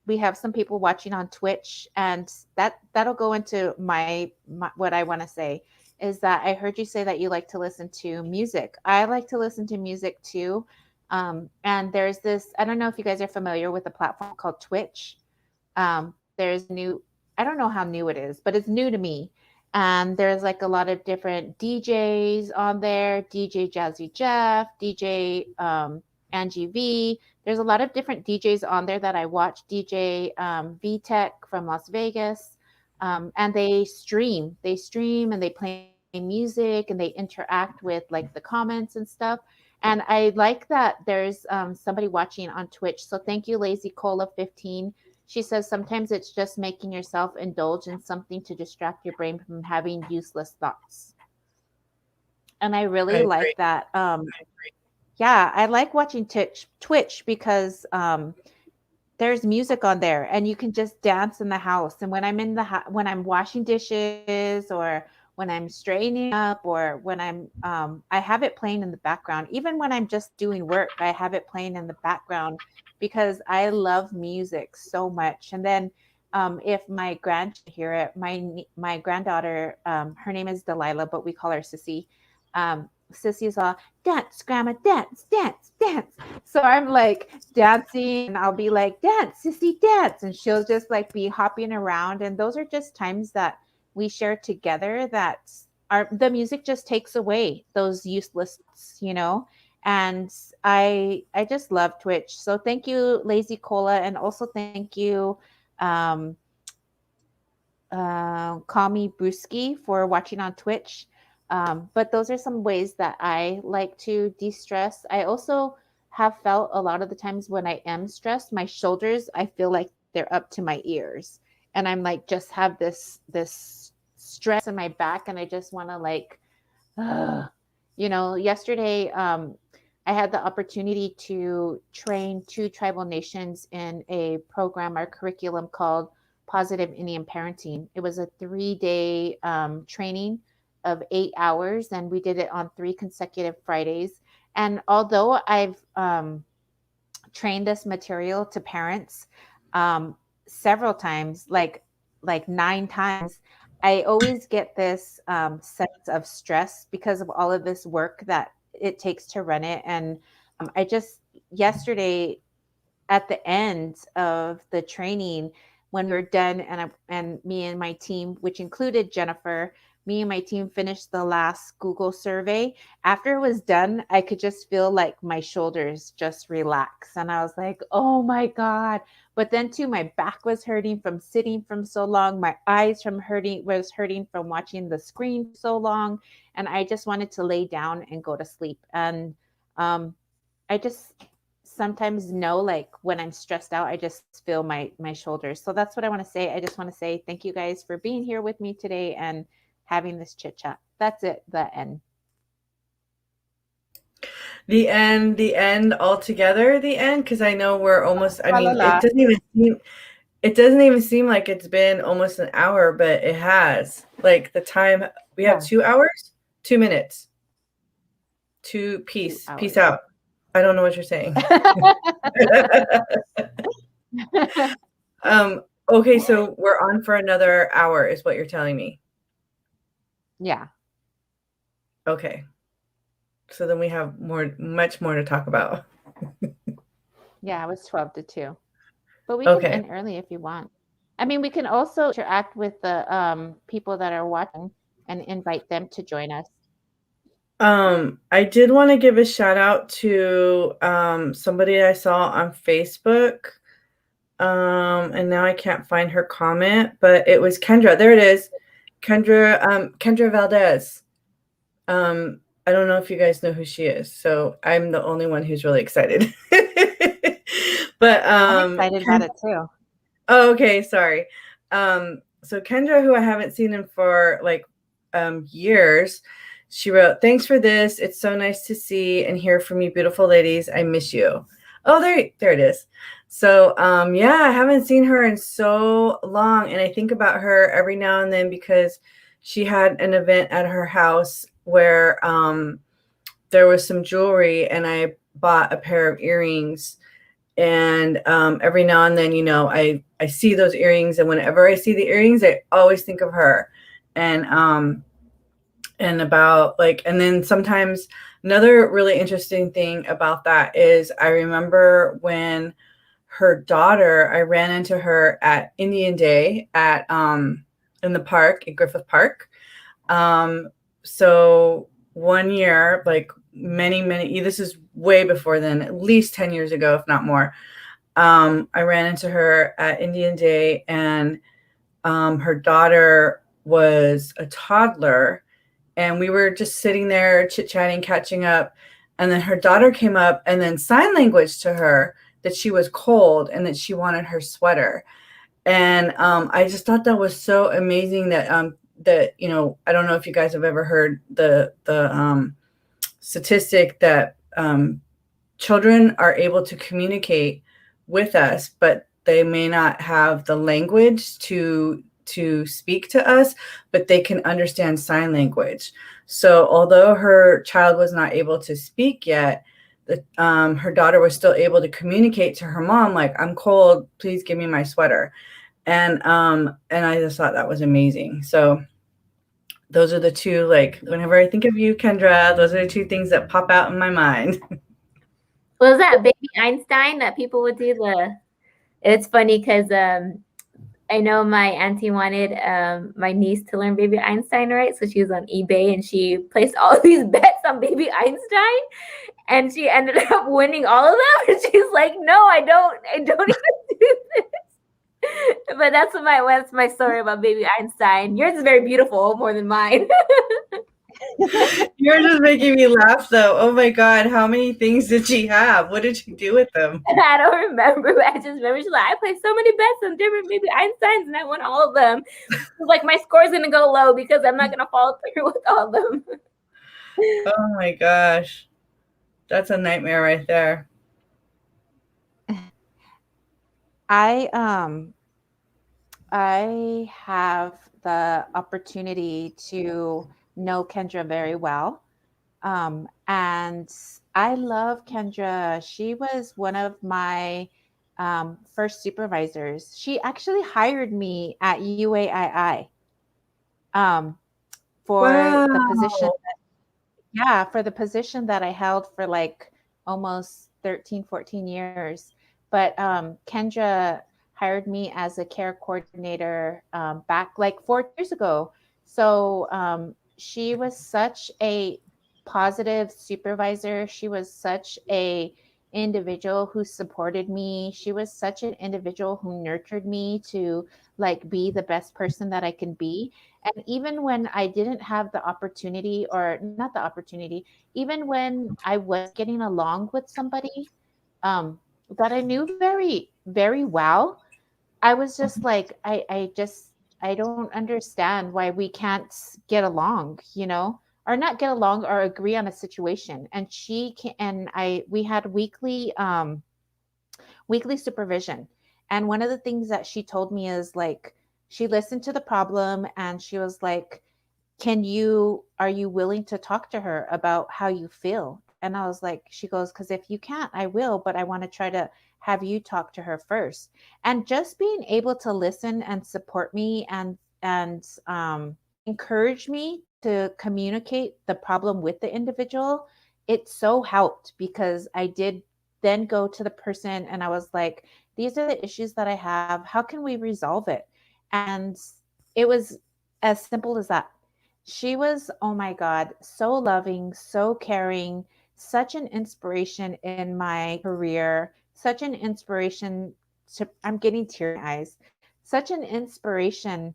we have some people watching on Twitch, and that'll go into my what I want to say is that I heard you say that you like to listen to music. I like to listen to music too. And there's this, I don't know if you guys are familiar with a platform called Twitch. There's new, I don't know how new it is, but it's new to me. And there's like a lot of different DJs on there, DJ Jazzy Jeff, DJ Angie V. There's a lot of different DJs on there that I watch. DJ VTech from Las Vegas. And they stream and they play music and they interact with like the comments and stuff. And I like that there's somebody watching on Twitch. So thank you, Lazy Cola 15. She says sometimes it's just making yourself indulge in something to distract your brain from having useless thoughts. And I really like that. Yeah, I like watching Twitch because there's music on there and you can just dance in the house. And when I'm in when I'm washing dishes or when I'm straightening up or when I have it playing in the background. Even when I'm just doing work, I have it playing in the background because I love music so much. And then if my grandchildren hear it, my granddaughter, her name is Delilah, but we call her Sissy. Sissy's all, dance, grandma, dance, dance, dance. So I'm like dancing and I'll be like, dance, Sissy, dance. And she'll just like be hopping around. And those are just times that we share together that the music just takes away those useless, and I just love Twitch. So thank you, Lazy Cola, and also thank you, um, Call Me Brewski, for watching on Twitch. But those are some ways that I like to de-stress. I also have felt a lot of the times when I am stressed, my shoulders, I feel like they're up to my ears, and I'm like just have this stress in my back, and I just want to like, yesterday, I had the opportunity to train 2 tribal nations in a program, our curriculum called Positive Indian Parenting. It was a 3-day training of 8 hours, and we did it on 3 consecutive Fridays. And although I've trained this material to parents several times, like 9 times, I always get this sense of stress because of all of this work that it takes to run it. And I just yesterday at the end of the training, when we were done, and me and my team, which included Jennifer, me and my team finished the last Google survey. After it was done, I could just feel like my shoulders just relax, and I was like, "Oh my god!" But then too, my back was hurting from sitting from so long. My eyes was hurting from watching the screen so long, and I just wanted to lay down and go to sleep. And I just sometimes know, like when I'm stressed out, I just feel my shoulders. So that's what I want to say. I just want to say thank you guys for being here with me today and having this chit chat. That's it. The end. The end altogether, the end, because I know we're almost, I mean, La. it doesn't even seem like it's been almost an hour, but it has. Like the time, we have 2 hours, 2 minutes. Peace out. I don't know what you're saying. Okay, so we're on for another hour is what you're telling me. Yeah. Okay. So then we have much more to talk about. Yeah, it was 12 to 2. But we can end early if you want. I mean, we can also interact with the people that are watching and invite them to join us. I did want to give a shout out to somebody I saw on Facebook. And now I can't find her comment, but it was Kendra. There it is. Kendra Valdez. I don't know if you guys know who she is, so I'm the only one who's really excited. But I'm excited about it too. Oh, okay, sorry. So Kendra, who I haven't seen in for like years, she wrote, "Thanks for this. It's so nice to see and hear from you, beautiful ladies. I miss you." Oh, there it is. So yeah, I haven't seen her in so long, and I think about her every now and then because she had an event at her house where there was some jewelry, and I bought a pair of earrings. And every now and then, I see those earrings, and whenever I see the earrings, I always think of her. And about like, and then sometimes another really interesting thing about that is I remember when her daughter, I ran into her at Indian Day at in the park at Griffith Park. So one year, like many, this is way before then, at least 10 years ago, if not more. I ran into her at Indian Day, and her daughter was a toddler, and we were just sitting there chit-chatting, catching up. And then her daughter came up and then sign language to her that she was cold and that she wanted her sweater. And I just thought that was so amazing that I don't know if you guys have ever heard the statistic that children are able to communicate with us, but they may not have the language to speak to us, but they can understand sign language. So although her child was not able to speak yet, her daughter was still able to communicate to her mom, like, "I'm cold, please give me my sweater." And I just thought that was amazing. So those are the two, like, whenever I think of you, Kendra, those are the two things that pop out in my mind. Was that baby Einstein that people would do the? It's funny because I know my auntie wanted my niece to learn baby Einstein, right? So she was on eBay and she placed all these bets on baby Einstein, and she ended up winning all of them. And she's like, "No, I don't even do this." But that's my story about baby Einstein. Yours is very beautiful, more than mine. You're just making me laugh, though. Oh my God, how many things did she have? What did she do with them? I don't remember, but I just remember she's like, I placed so many bets on different baby Einsteins and I won all of them. She's like, my score's gonna go low because I'm not gonna follow through with all of them. Oh my gosh. That's a nightmare right there. I have the opportunity to know Kendra very well. And I love Kendra. She was one of my first supervisors. She actually hired me at UAII for the position. For the position that I held for like almost 13, 14 years. But Kendra hired me as a care coordinator back like 4 years ago. So she was such a positive supervisor. She was such a individual who supported me. She was such an individual who nurtured me to like be the best person that I can be. And even when I didn't have the opportunity, or not the opportunity, even when I was getting along with somebody that I knew very, very well, I was just like, I don't understand why we can't get along, or not get along or agree on a situation. And we had weekly supervision. And one of the things that she told me is like, she listened to the problem and she was like, are you willing to talk to her about how you feel? And I was like, she goes, because if you can't, I will, but I want to try to have you talk to her first. And just being able to listen and support me and encourage me to communicate the problem with the individual, it so helped, because I did then go to the person and I was like, these are the issues that I have. How can we resolve it? And it was as simple as that. She was, oh my God, so loving, so caring, such an inspiration in my career, such an inspiration I'm getting teary eyes, such an inspiration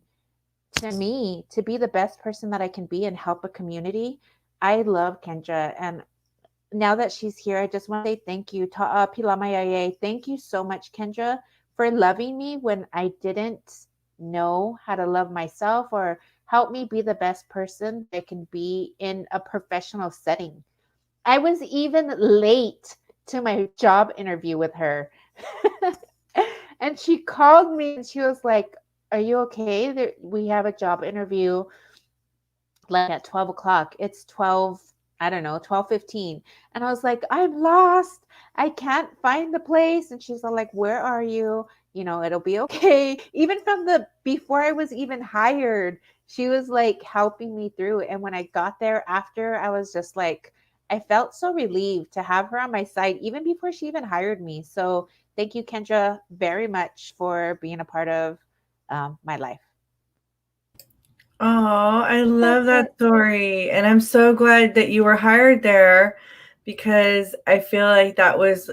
to me to be the best person that I can be and help a community. I love Kendra. And now that she's here, I just want to say thank you. Ta'a Pilamayaye. Thank you so much, Kendra, for loving me when I didn't know how to love myself, or help me be the best person I can be in a professional setting. I was even late to my job interview with her. And she called me and she was like, are you okay? We have a job interview like at 12 o'clock. It's 12, I don't know, 12:15. And I was like, I'm lost. I can't find the place. And she's all like, where are you? It'll be okay. Even from before I was even hired, she was like helping me through. And when I got there after, I was just like, I felt so relieved to have her on my side, even before she even hired me. So thank you, Kendra, very much for being a part of my life. Oh, I love that story. And I'm so glad that you were hired there, because I feel like that was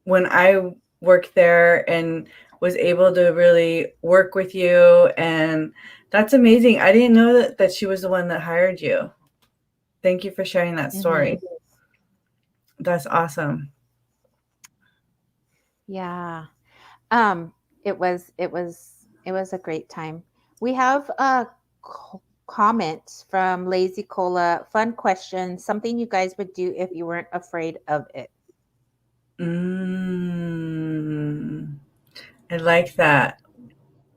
when I worked there and was able to really work with you. And that's amazing. I didn't know that she was the one that hired you. Thank you for sharing that story. Mm-hmm. That's awesome. Yeah. It was a great time. We have a comment from Lazy Cola. Fun question. Something you guys would do if you weren't afraid of it. I like that.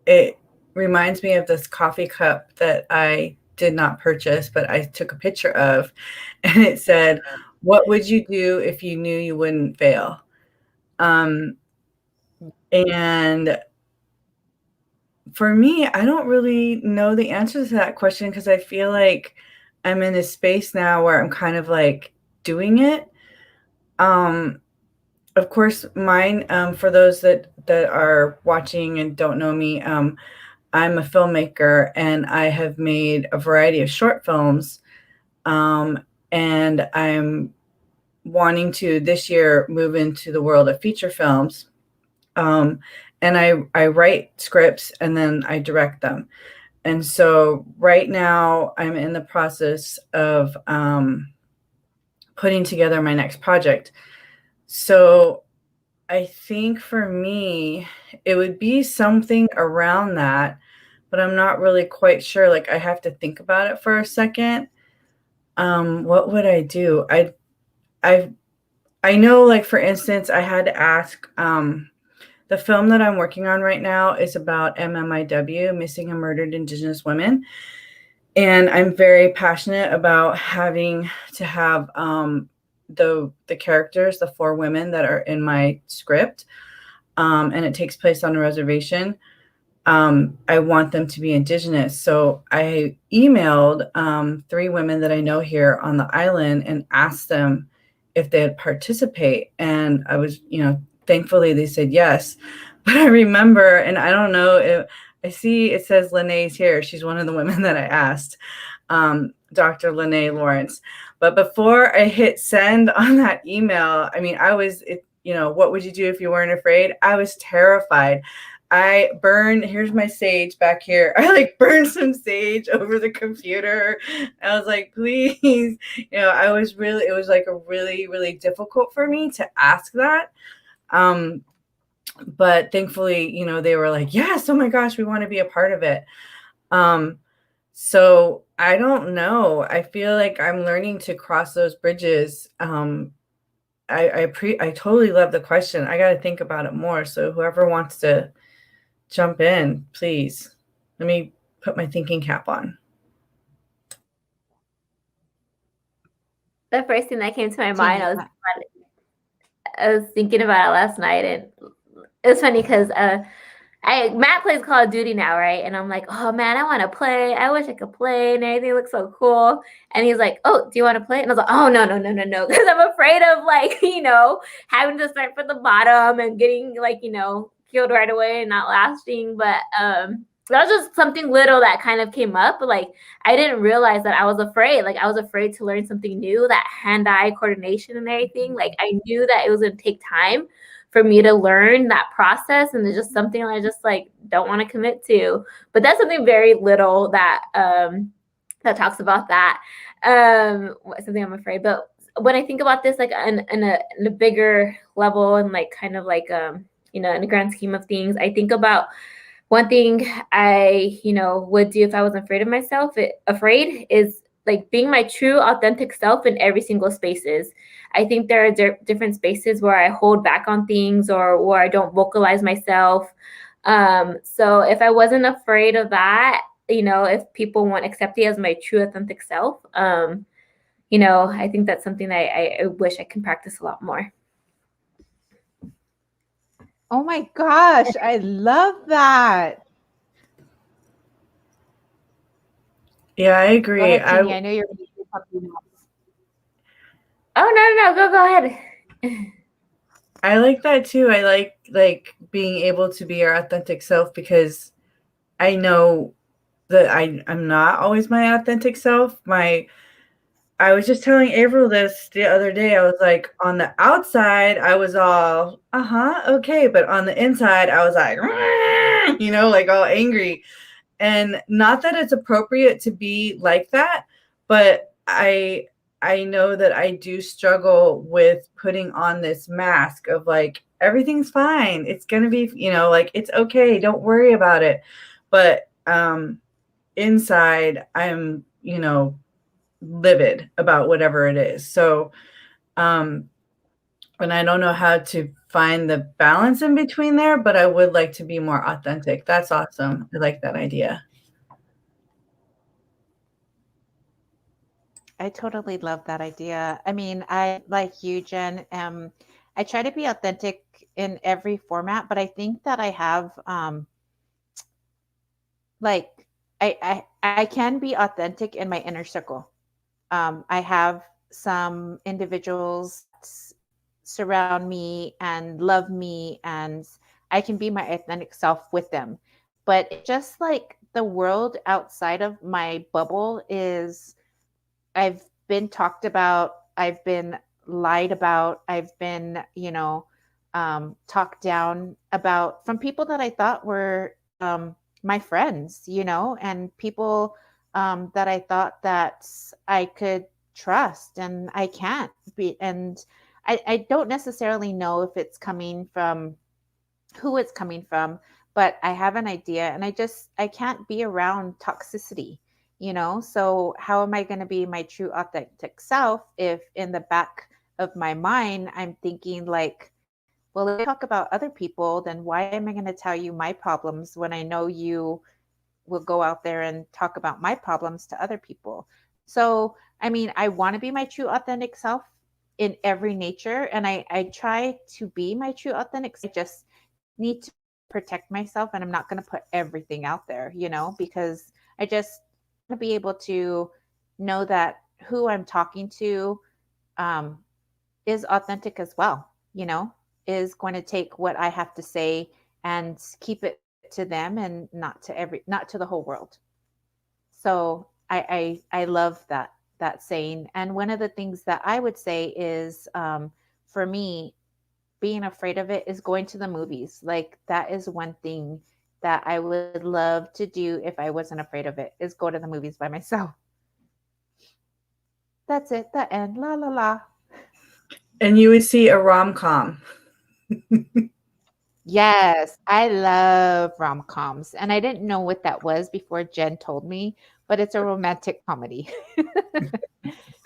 It reminds me of this coffee cup that I did not purchase, but I took a picture of, and it said, what would you do if you knew you wouldn't fail? And for me, I don't really know the answer to that question because I feel like I'm in a space now where I'm kind of like doing it. Of course, mine, for those that are watching and don't know me, I'm a filmmaker and I have made a variety of short films. And I'm wanting to this year move into the world of feature films. And I write scripts and then I direct them. And so right now I'm in the process of putting together my next project. So I think for me, it would be something around that, but I'm not really quite sure. Like I have to think about it for a second. What would I do? I know, like for instance, I had to ask. The film that I'm working on right now is about MMIW, missing and murdered Indigenous women, and I'm very passionate about having to have the characters, the 4 women that are in my script, and it takes place on a reservation. I want them to be Indigenous. So I emailed 3 women that I know here on the island and asked them if they'd participate. And I was, thankfully they said yes. But I remember, and I don't know if I see it says Lene's here. She's one of the women that I asked, Dr. Lene Lawrence. But before I hit send on that email, I mean, what would you do if you weren't afraid? I was terrified. Here's my sage back here. I like burned some sage over the computer. I was like, please, it was like a really, really difficult for me to ask that. But thankfully, they were like, yes, oh my gosh, we want to be a part of it. So I don't know. I feel like I'm learning to cross those bridges. I totally love the question. I got to think about it more. So whoever wants to jump in, please. Let me put my thinking cap on. The first thing that came to my mind, I was thinking about it last night, and it was funny because Matt plays Call of Duty now, right? And I'm like, oh man, I want to play. I wish I could play, and everything looks so cool. And he's like, oh, do you want to play? And I was like, oh no, because I'm afraid of having to start from the bottom and getting killed right away and not lasting. But that was just something little that kind of came up. But I didn't realize that I was afraid. I was afraid to learn something new, that hand-eye coordination and everything. I knew that it was going to take time for me to learn that process, and it's just something I just don't want to commit to. But that's something very little that that talks about that. Something I'm afraid. But when I think about this, in a bigger level and in the grand scheme of things, I think about one thing I would do if I wasn't afraid is being my true authentic self in every single spaces. I think there are different spaces where I hold back on things or where I don't vocalize myself. So if I wasn't afraid of that, if people won't accept me as my true authentic self, I think that's something that I wish I can practice a lot more. Oh my gosh, I love that. Yeah, I agree. Go ahead, Jeannie. I know you're going to do something else. Oh, no, go ahead. I like that too. I like being able to be your authentic self because I know that I'm not always my authentic self. I was just telling Avril this the other day. I was like, on the outside, I was all, okay. But on the inside, I was like, all angry. And not that it's appropriate to be like that, but I know that I do struggle with putting on this mask of everything's fine. It's going to be, it's okay. Don't worry about it. But inside, I'm, livid about whatever it is. So, and I don't know how to find the balance in between there, but I would like to be more authentic. That's awesome. I like that idea. I totally love that idea. I mean, I like you, Jen. I try to be authentic in every format, but I think that I have like I can be authentic in my inner circle. I have some individuals surround me and love me, and I can be my authentic self with them. But it's just like the world outside of my bubble is, I've been talked about, I've been lied about, I've been, talked down about from people that I thought were my friends, and people that I thought that I could trust, and I can't be. And I don't necessarily know if it's coming from who it's coming from, but I have an idea, and I can't be around toxicity. So how am I going to be my true authentic self if in the back of my mind I'm thinking like, well, if I talk about other people, then why am I going to tell you my problems when I know you will go out there and talk about my problems to other people? So, I mean, I want to be my true authentic self in every nature, and I try to be my true authentic self. I just need to protect myself, and I'm not going to put everything out there, because I just want to be able to know that who I'm talking to um, is authentic as well, is going to take what I have to say and keep it to them, and not to the whole world. So I love that saying. And one of the things that I would say is, for me, being afraid of it is going to the movies. Like, that is one thing that I would love to do if I wasn't afraid of it, is go to the movies by myself. That's it. The end. La la la. And you would see a rom-com. Yes, I love rom-coms. And I didn't know what that was before Jen told me, but it's a romantic comedy.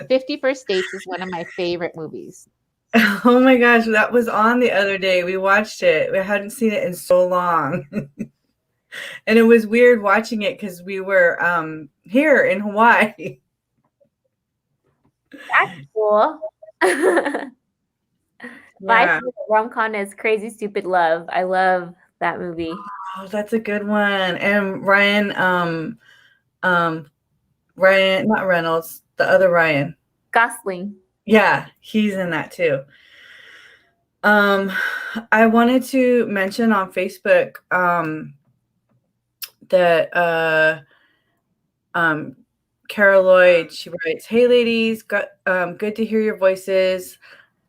50 First Dates is one of my favorite movies. Oh my gosh, that was on the other day. We watched it. We hadn't seen it in so long. And it was weird watching it because we were here in Hawaii. That's cool. My Yeah. favorite rom-com is Crazy Stupid Love. I love that movie. Oh, that's a good one. And Ryan, not Reynolds, the other Ryan. Gosling. Yeah, he's in that too. I wanted to mention on Facebook that Carol Lloyd, she writes, "Hey ladies, good to hear your voices."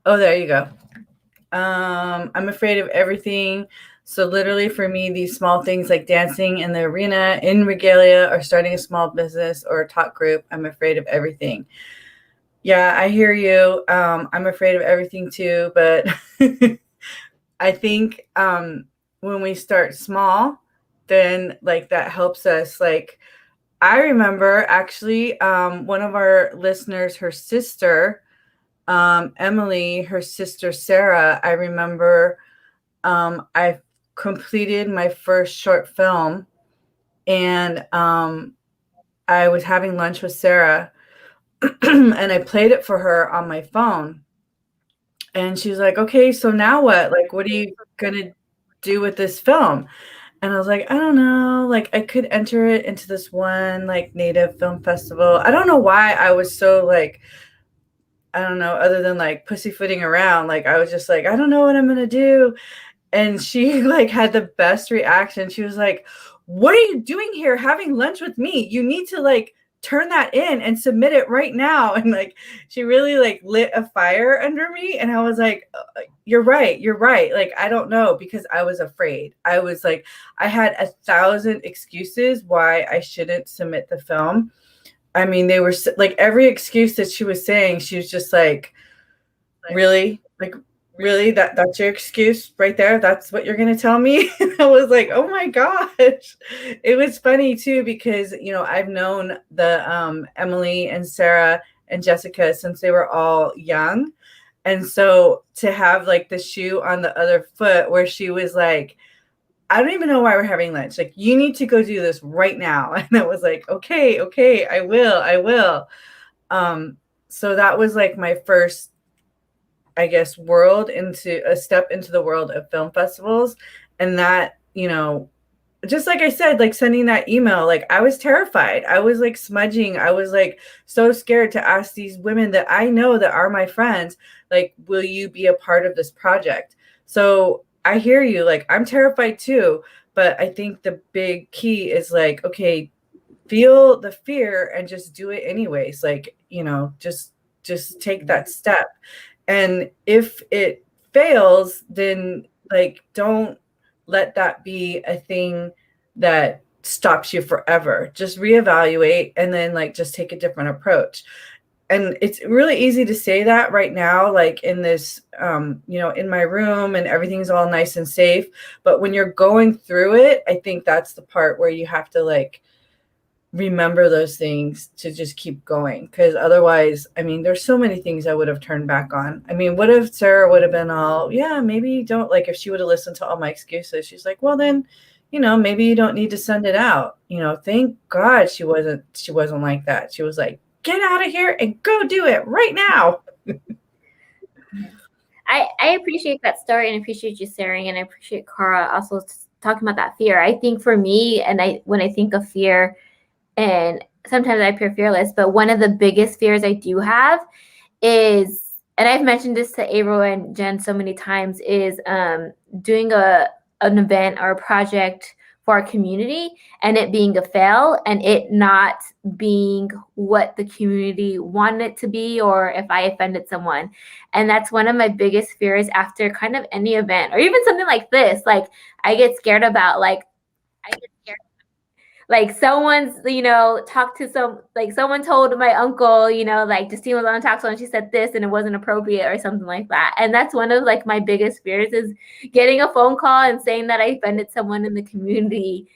Oh, there you go. I'm afraid of everything. So literally for me, these small things like dancing in the arena, in regalia, or starting a small business or a talk group, I'm afraid of everything. Yeah, I hear you. I'm afraid of everything too, but I think when we start small, then like that helps us. Like I remember actually one of our listeners, her sister, Emily, her sister Sarah, I remember I completed my first short film, and I was having lunch with Sarah and I played it for her on my phone. And she's like, "Okay, so now what? Like, what are you going to do with this film?" And I was like, "I don't know. Like, I could enter it into this one, like, Native film festival." I don't know why I was so, like, I don't know, other than, like, pussyfooting around. Like, I was just like, "I don't know what I'm going to do." And she, like, had the best reaction. She was like, "What are you doing here having lunch with me? You need to, like, turn that in and submit it right now." And, like, she really, like, lit a fire under me, and I was like, you're right, you're right." Like, I don't know, because I was afraid. I was like, I had 1,000 excuses why I shouldn't submit the film. I mean, they were like, every excuse that she was saying, she was just like, "Really? Like, really? That's your excuse right there? That's what you're gonna tell me?" And I was like, "Oh my gosh." It was funny too because, I've known the Emily and Sarah and Jessica since they were all young. And so to have like the shoe on the other foot where she was like, "I don't even know why we're having lunch. Like, you need to go do this right now." And I was like, okay, I will. So that was like my first, I guess, a step into the world of film festivals. And that, just like I said, like sending that email, like I was terrified. I was like smudging. I was like so scared to ask these women that I know that are my friends, like, will you be a part of this project? So I hear you. Like, I'm terrified too. But I think the big key is like, okay, feel the fear and just do it anyways. Like, just take that step. And if it fails, then like don't let that be a thing that stops you forever. Just reevaluate and then like just take a different approach. And it's really easy to say that right now, like in this, in my room and everything's all nice and safe. But when you're going through it, I think that's the part where you have to like remember those things to just keep going, because otherwise, I mean, there's so many things I would have turned back on. I mean, what if Sarah would have been all, yeah, maybe don't, like, if she would have listened to all my excuses, she's like, well then, maybe you don't need to send it out. Thank God she wasn't like that. She was like, get out of here and go do it right now. I appreciate that story and appreciate you sharing, and I appreciate Cara also talking about that fear. I think for me, and when I think of fear, and sometimes I appear fearless, but one of the biggest fears I do have is, and I've mentioned this to Avril and Jen so many times, is doing an event or a project for our community and it being a fail and it not being what the community wanted it to be, or if I offended someone. And that's one of my biggest fears after kind of any event or even something like this. Like I get scared about like someone's, talked to someone told my uncle, like Justine was on talk show and she said this and it wasn't appropriate or something like that. And that's one of like my biggest fears, is getting a phone call and saying that I offended someone in the community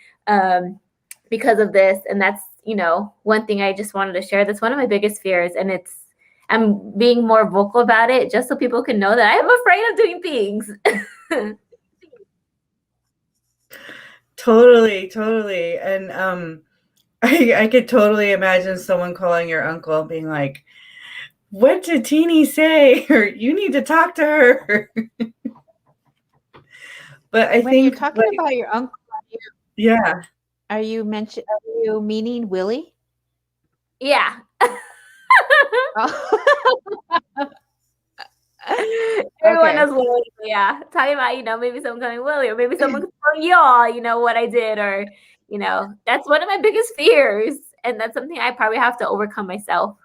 because of this. And that's, one thing I just wanted to share. That's one of my biggest fears. And I'm being more vocal about it just so people can know that I'm afraid of doing things. Totally. And I could totally imagine someone calling your uncle being like, what did Teeny say? Or you need to talk to her. But I when think you're talking about your uncle, yeah. are you meaning Willie? Yeah. Everyone knows Willie, yeah. Talking about, maybe someone calling Willie, or maybe someone telling y'all, what I did, or, that's one of my biggest fears. And that's something I probably have to overcome myself.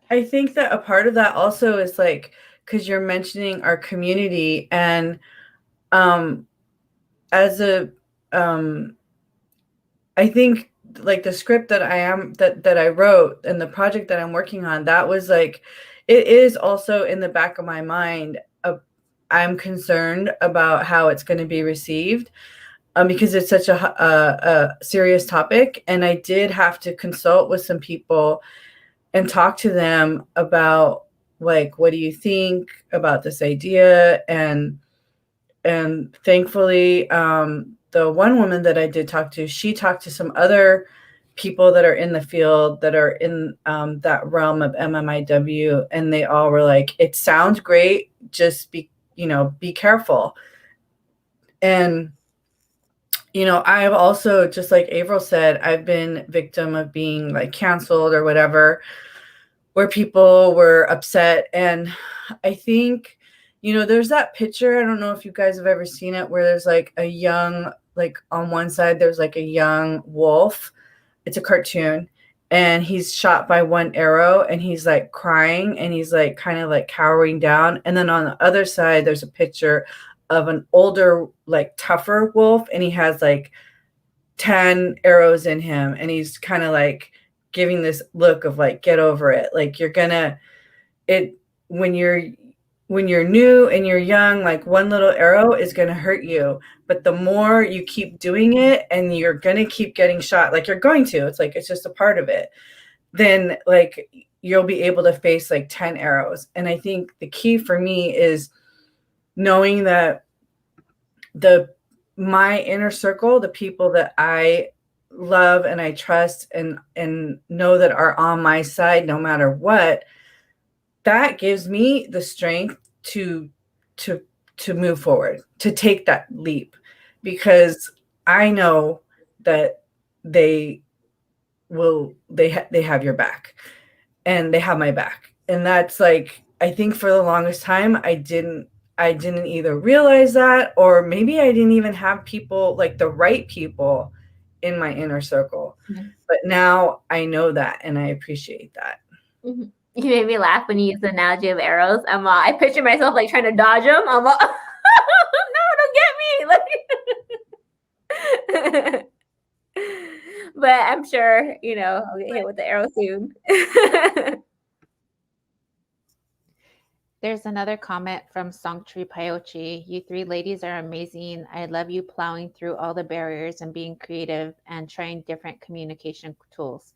I think that a part of that also is like, because you're mentioning our community, and as a I think like the script that I wrote and the project that I'm working on, that was like, it is also in the back of my mind. I'm concerned about how it's going to be received, because it's such a serious topic. And I did have to consult with some people and talk to them about like, what do you think about this idea? And thankfully, the one woman that I did talk to, she talked to some other people that are in the field that are in that realm of MMIW, and they all were like, it sounds great, just be careful. And I've also, just like Avril said, I've been victim of being like canceled or whatever, where people were upset. And I think, there's that picture, I don't know if you guys have ever seen it, where there's like a young, like on one side, there's like a young wolf. It's a cartoon, and he's shot by one arrow and he's like crying and he's like kind of like cowering down. And then on the other side, there's a picture of an older, like tougher wolf, and he has like 10 arrows in him, and he's kind of like giving this look of like, get over it. Like when you're new and you're young, like one little arrow is going to hurt you. But the more you keep doing it and you're going to keep getting shot, like you're going to, it's like, it's just a part of it. Then like you'll be able to face like 10 arrows. And I think the key for me is knowing that my inner circle, the people that I love and I trust and know that are on my side no matter what, that gives me the strength to move forward, to take that leap, because I know that they they have your back, and they have my back. And that's like, I think for the longest time I didn't either realize that, or maybe I didn't even have people, like the right people in my inner circle. Mm-hmm. But now I know that, and I appreciate that. Mm-hmm. You made me laugh when you used the analogy of arrows. I picture myself like trying to dodge them. No, don't get me. Like, but I'm sure, I'll get hit with the arrow soon. There's another comment from Songtree Payochi. You three ladies are amazing. I love you plowing through all the barriers and being creative and trying different communication tools.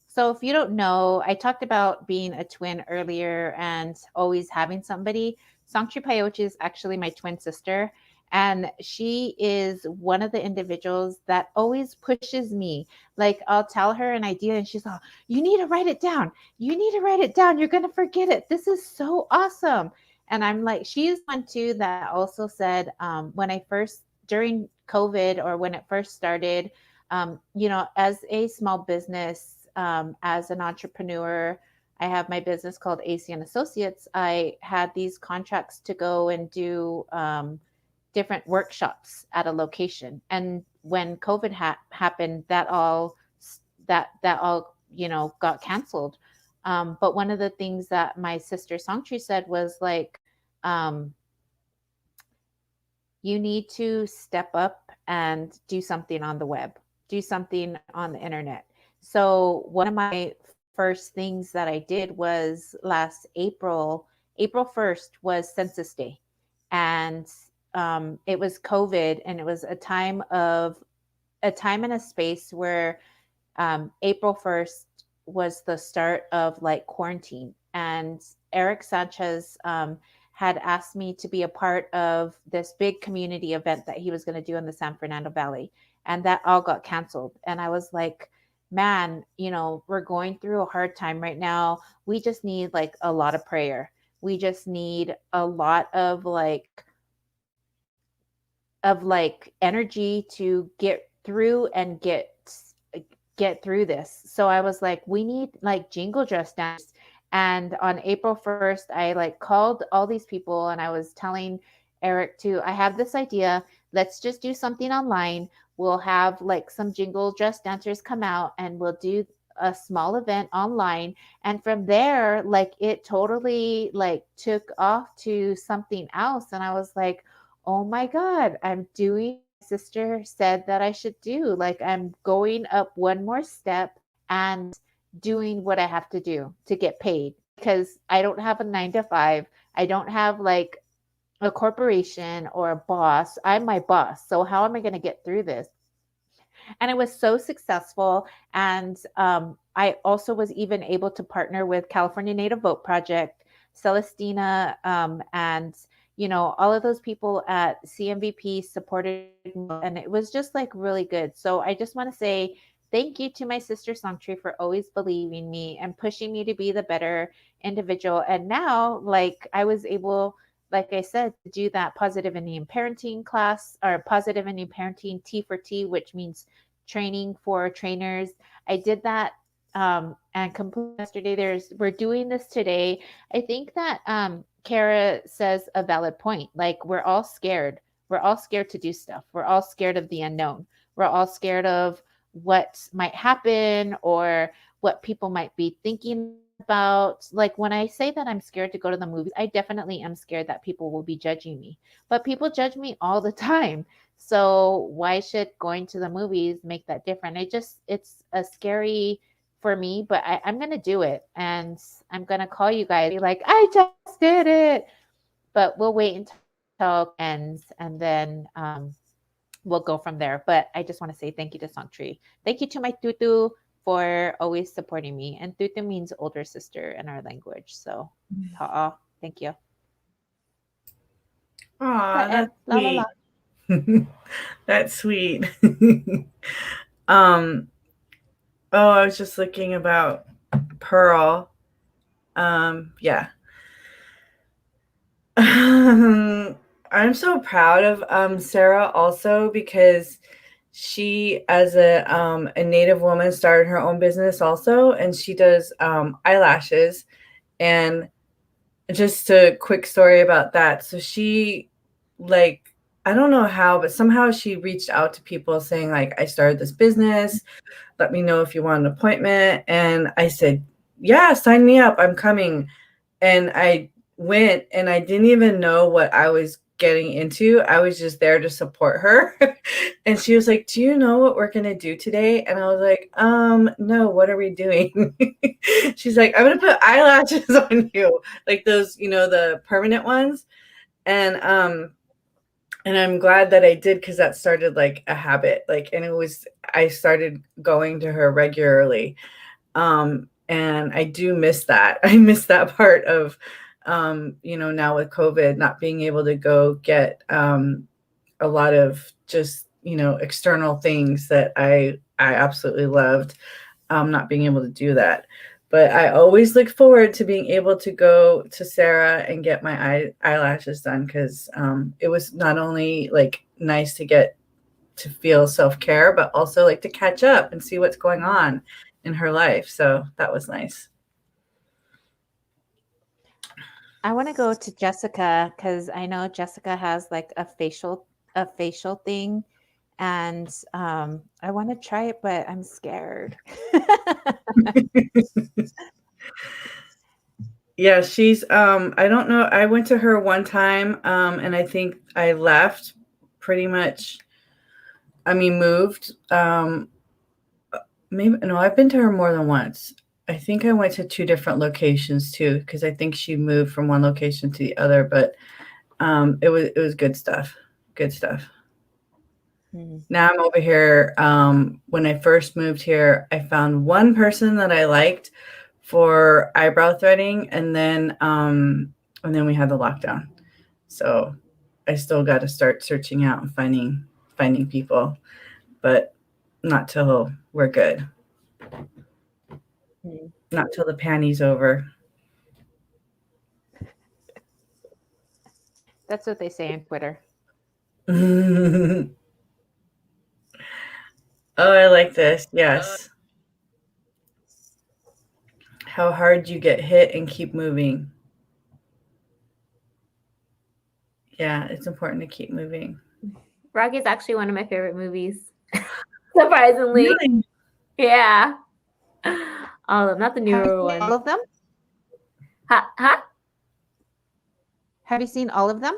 So if you don't know, I talked about being a twin earlier and always having somebody. Songchi Payochi is actually my twin sister. And she is one of the individuals that always pushes me. Like I'll tell her an idea and she's like, you need to write it down. You need to write it down. You're going to forget it. This is so awesome. And I'm like, she's one too that also said when I first, during COVID or when it first started, as a small business, as an entrepreneur, I have my business called AC and Associates. I had these contracts to go and do different workshops at a location. And when COVID happened, that all got canceled. But one of the things that my sister Songtree said was like, you need to step up and do something on the web, do something on the internet. So one of my first things that I did was last April 1st was Census Day. And it was COVID, and it was a time and a space where April 1st was the start of like quarantine. And Eric Sanchez had asked me to be a part of this big community event that he was going to do in the San Fernando Valley. And that all got canceled. And I was like, man, we're going through a hard time right now. We just need like a lot of prayer. We just need a lot of energy to get through and get through this. So I was like, we need like jingle dress dance. And on April 1st, I like called all these people and I was telling Eric I have this idea. Let's just do something online. We'll have like some jingle dress dancers come out and we'll do a small event online. And from there, like it totally like took off to something else. And I was like, oh my God, I'm doing what my sister said that I should do. Like I'm going up one more step and doing what I have to do to get paid, because I don't have a 9 to 5. I don't have like a corporation or a boss. I'm my boss. So how am I going to get through this? And it was so successful. And I also was even able to partner with California Native Vote Project, Celestina, and all of those people at CMVP supported me, and it was just like really good. So I just want to say thank you to my sister Songtree for always believing me and pushing me to be the better individual. And now, like I was able, like I said, to do that positive Indian parenting class, or positive Indian parenting T for T, which means training for trainers. I did that and completely yesterday. We're doing this today. I think that Kara says a valid point. Like we're all scared. We're all scared to do stuff. We're all scared of the unknown. We're all scared of what might happen or what people might be thinking about. Like when I say that I'm scared to go to the movies, I definitely am scared that people will be judging me. But people judge me all the time. So why should going to the movies make that different? It's a scary for me, but I'm going to do it. And I'm going to call you guys, be like, I just did it. But we'll wait until it ends, and then we'll go from there. But I just want to say thank you to Songtree. Thank you to my tutu for always supporting me. And tutu means older sister in our language. So thank you. Aw, that's sweet. That's sweet. I was just looking about Pearl. Yeah. I'm so proud of Sarah also because she, as a Native woman, started her own business also, and she does eyelashes. And just a quick story about that. So she, like, I don't know how, but somehow she reached out to people saying, like, I started this business. Let me know if you want an appointment. And I said, yeah, sign me up. I'm coming. And I went and I didn't even know what I was getting into. I was just there to support her. And she was like, do you know what we're going to do today? And I was like, no, what are we doing? She's like, I'm going to put eyelashes on you, like those, the permanent ones. And I'm glad that I did, because that started like a habit. Like, and I started going to her regularly. And I do miss that. I miss that part of, now with COVID, not being able to go get a lot of just, external things that I absolutely loved, not being able to do that. But I always look forward to being able to go to Sarah and get my eyelashes done, because it was not only like nice to get to feel self-care, but also like to catch up and see what's going on in her life. So that was nice. I want to go to Jessica because I know Jessica has like a facial thing, and I want to try it, but I'm scared. Yeah, she's I don't know. I went to her one time, and I think I left pretty much. I mean, moved. Maybe no, I've been to her more than once. I think I went to 2 different locations too, because I think she moved from one location to the other. But it was good stuff. Good stuff. Now I'm over here. When I first moved here, I found one person that I liked for eyebrow threading, and then we had the lockdown. So I still got to start searching out and finding people, but not till we're good. Not till the panty's over. That's what they say on Twitter. Oh, I like this. Yes. How hard you get hit and keep moving. Yeah, it's important to keep moving. Rocky is actually one of my favorite movies. Surprisingly. Really? Yeah. All of them, not the newer ones. All of them? Huh? Have you seen all of them?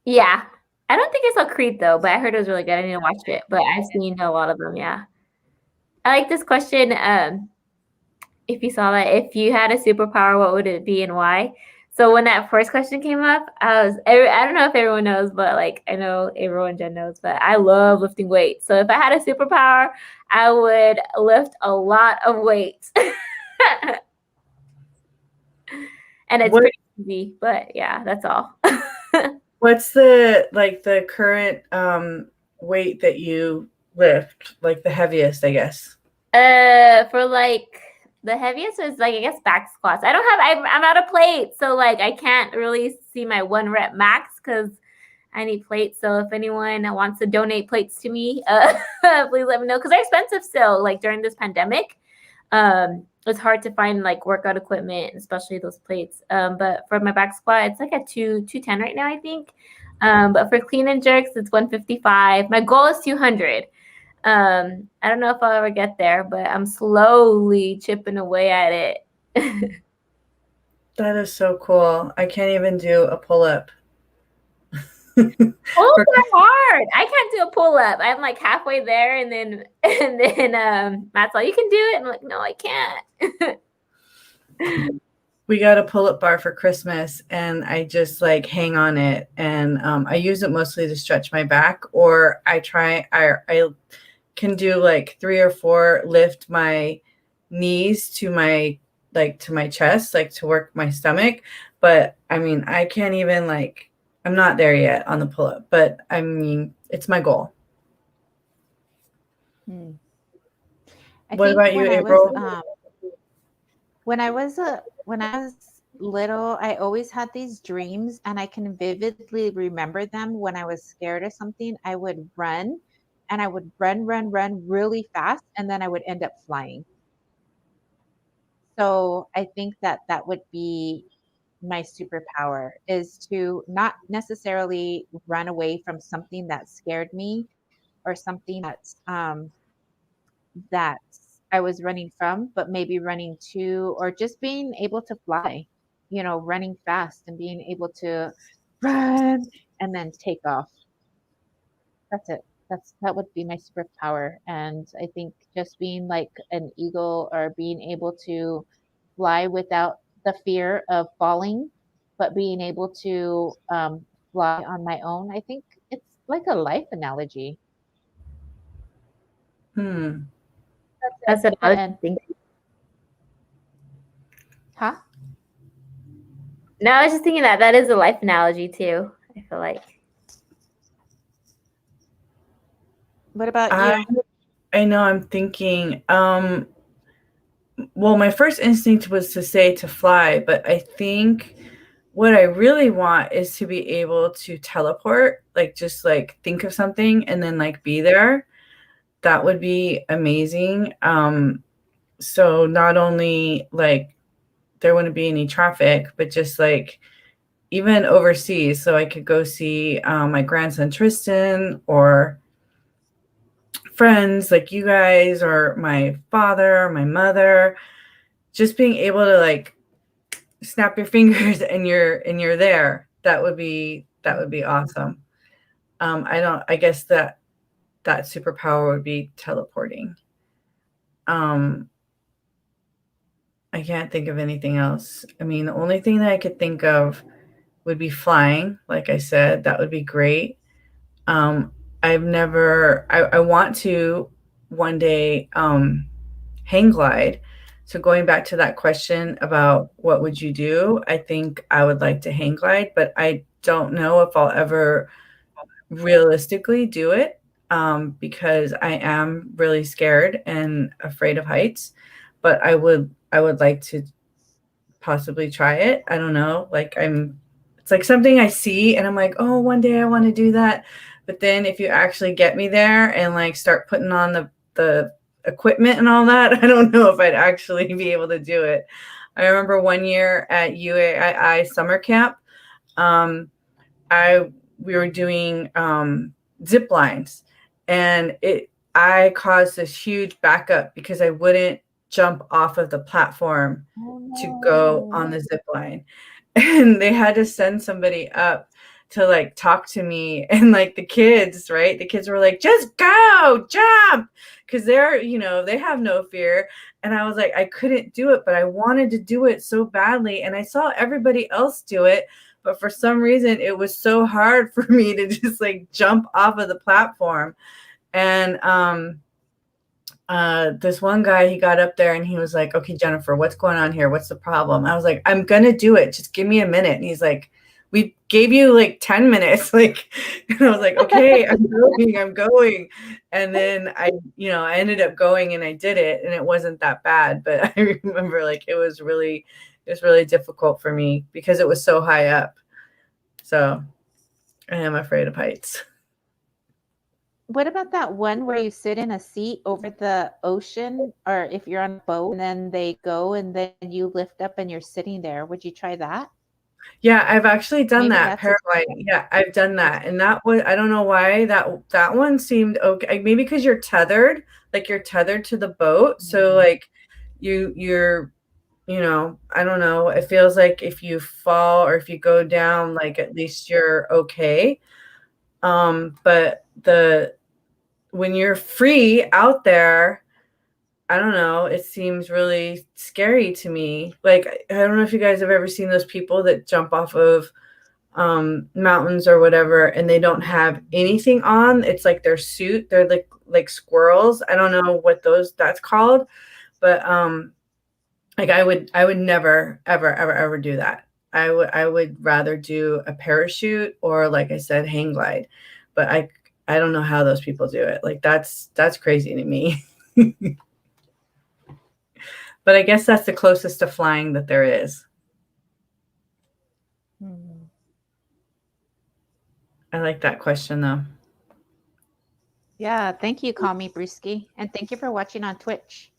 Yeah. I don't think I saw Creed though, but I heard it was really good. I need to watch it, but I've seen a lot of them. Yeah. I like this question. If you saw that, if you had a superpower, what would it be and why? So when that first question came up, I don't know if everyone knows, but like I know Avril and Jen knows, but I love lifting weights. So if I had a superpower, I would lift a lot of weights. And it's pretty easy, but yeah, that's all. What's the current weight that you lift, like the heaviest, I guess? For like the heaviest is like I guess back squats. I'm out of plates, so like I can't really see my 1 rep max because I need plates. So if anyone wants to donate plates to me, please let me know, because they're expensive still. Like during this pandemic, it's hard to find like workout equipment, especially those plates. But for my back squat, it's like at 210 right now, I think. But for clean and jerks, it's 155. My goal is 200. I don't know if I'll ever get there, but I'm slowly chipping away at it. That is so cool. I can't even do a pull-up. Pull-ups are hard. I can't do a pull-up. I'm like halfway there, and then Matt's like, you can do it. I'm like, no, I can't. We got a pull-up bar for Christmas, and I just like hang on it, and I use it mostly to stretch my back, or I can do like 3 or 4, lift my knees to my chest, like to work my stomach. But I mean, I can't even I'm not there yet on the pull-up, but I mean, it's my goal. I what think about you, April? when I was little, I always had these dreams, and I can vividly remember them. When I was scared of something, I would run, and I would run really fast, and then I would end up flying. So I think that that would be my superpower, is to not necessarily run away from something that scared me, or something that I was running from, but maybe running to, or just being able to fly, running fast and being able to run and then take off. That's it. That would be my superpower. And I think just being like an eagle, or being able to fly without the fear of falling, but being able to fly on my own, I think it's like a life analogy. That's what I was And thinking. huh? No, I was just thinking that is a life analogy too. I feel like. What about you? I know I'm thinking, well, my first instinct was to say to fly, but I think what I really want is to be able to teleport, like just like think of something and then like be there. That would be amazing. So not only like there wouldn't be any traffic, but just like even overseas, so I could go see my grandson Tristan, or friends like you guys, or my father, or my mother. Just being able to like snap your fingers and you're there. That would be awesome. I guess that superpower would be teleporting. I can't think of anything else. I mean, the only thing that I could think of would be flying. Like I said, that would be great. I want to one day hang glide. So going back to that question about what would you do, I think I would like to hang glide, but I don't know if I'll ever realistically do it, because I am really scared and afraid of heights. But I would like to possibly try it. I don't know. It's like something I see and I'm like, oh, one day I want to do that. But then if you actually get me there and like start putting on the equipment and all that, I don't know if I'd actually be able to do it. I remember one year at UAII summer camp, we were doing zip lines, and I caused this huge backup because I wouldn't jump off of the platform to go on the zip line. And they had to send somebody up to like talk to me, and like the kids were like, just go, jump, because they have no fear. And I was like, I couldn't do it, but I wanted to do it so badly, and I saw everybody else do it, but for some reason it was so hard for me to just like jump off of the platform. And this one guy, he got up there and he was like, okay, Jennifer, what's going on here? What's the problem? I was like, I'm going to do it. Just give me a minute. And he's like, we gave you like 10 minutes. Like, and I was like, okay, I'm going. And then I ended up going and I did it, and it wasn't that bad. But I remember like, it was really difficult for me because it was so high up. So I am afraid of heights. What about that one where you sit in a seat over the ocean, or if you're on a boat and then they go and then you lift up and you're sitting there? Would you try that? Yeah, I've actually done Maybe that, paragliding. Yeah, I've done that. And that was, I don't know why that one seemed okay. Maybe because you're tethered to the boat. So like you're I don't know. It feels like if you fall or if you go down, like at least you're okay. But when you're free out there, I don't know, it seems really scary to me. Like, I don't know if you guys have ever seen those people that jump off of mountains or whatever, and they don't have anything on. It's like their suit. They're like squirrels. I don't know what that's called, but like I would never ever do that. I would rather do a parachute or, like I said, hang glide. But I don't know how those people do it. Like that's crazy to me. But I guess that's the closest to flying that there is. I like that question though. Yeah, thank you, Call Me Brewski. And thank you for watching on Twitch.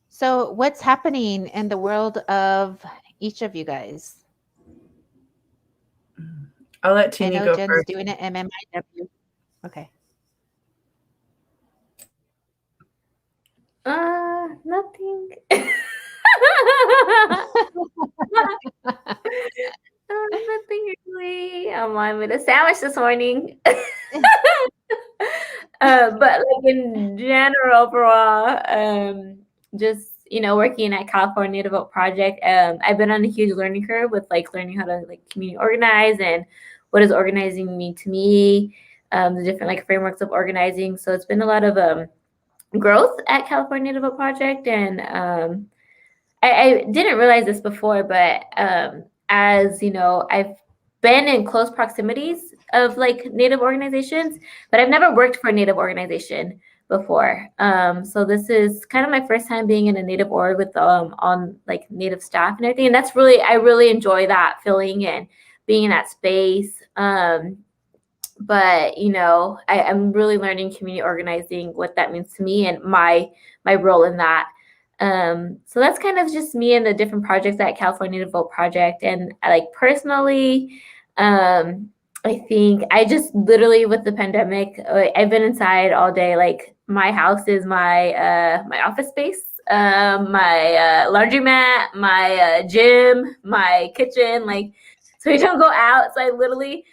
So what's happening in the world of each of you guys? I'll let I Teeny know go Jen's first. doing it MMIW. Okay. Nothing. Nothing really. I made a sandwich this morning. But like in general, overall, just working at California Develop Project. I've been on a huge learning curve with like learning how to like community organize and what does organizing mean to me, the different like frameworks of organizing. So it's been a lot of growth at California Develop Project, and I didn't realize this before, but as you know, I've been in close proximities of like Native organizations, but I've never worked for a Native organization before. So this is kind of my first time being in a Native org with on like Native staff and everything, and I really enjoy that feeling and being in that space. But I'm really learning community organizing, what that means to me, and my role in that. So that's kind of just me and the different projects at California Develop Project. And like personally, I think I just literally with the pandemic, I've been inside all day. Like my house is my office space, my laundromat, my gym, my kitchen. Like, so we don't go out. So I literally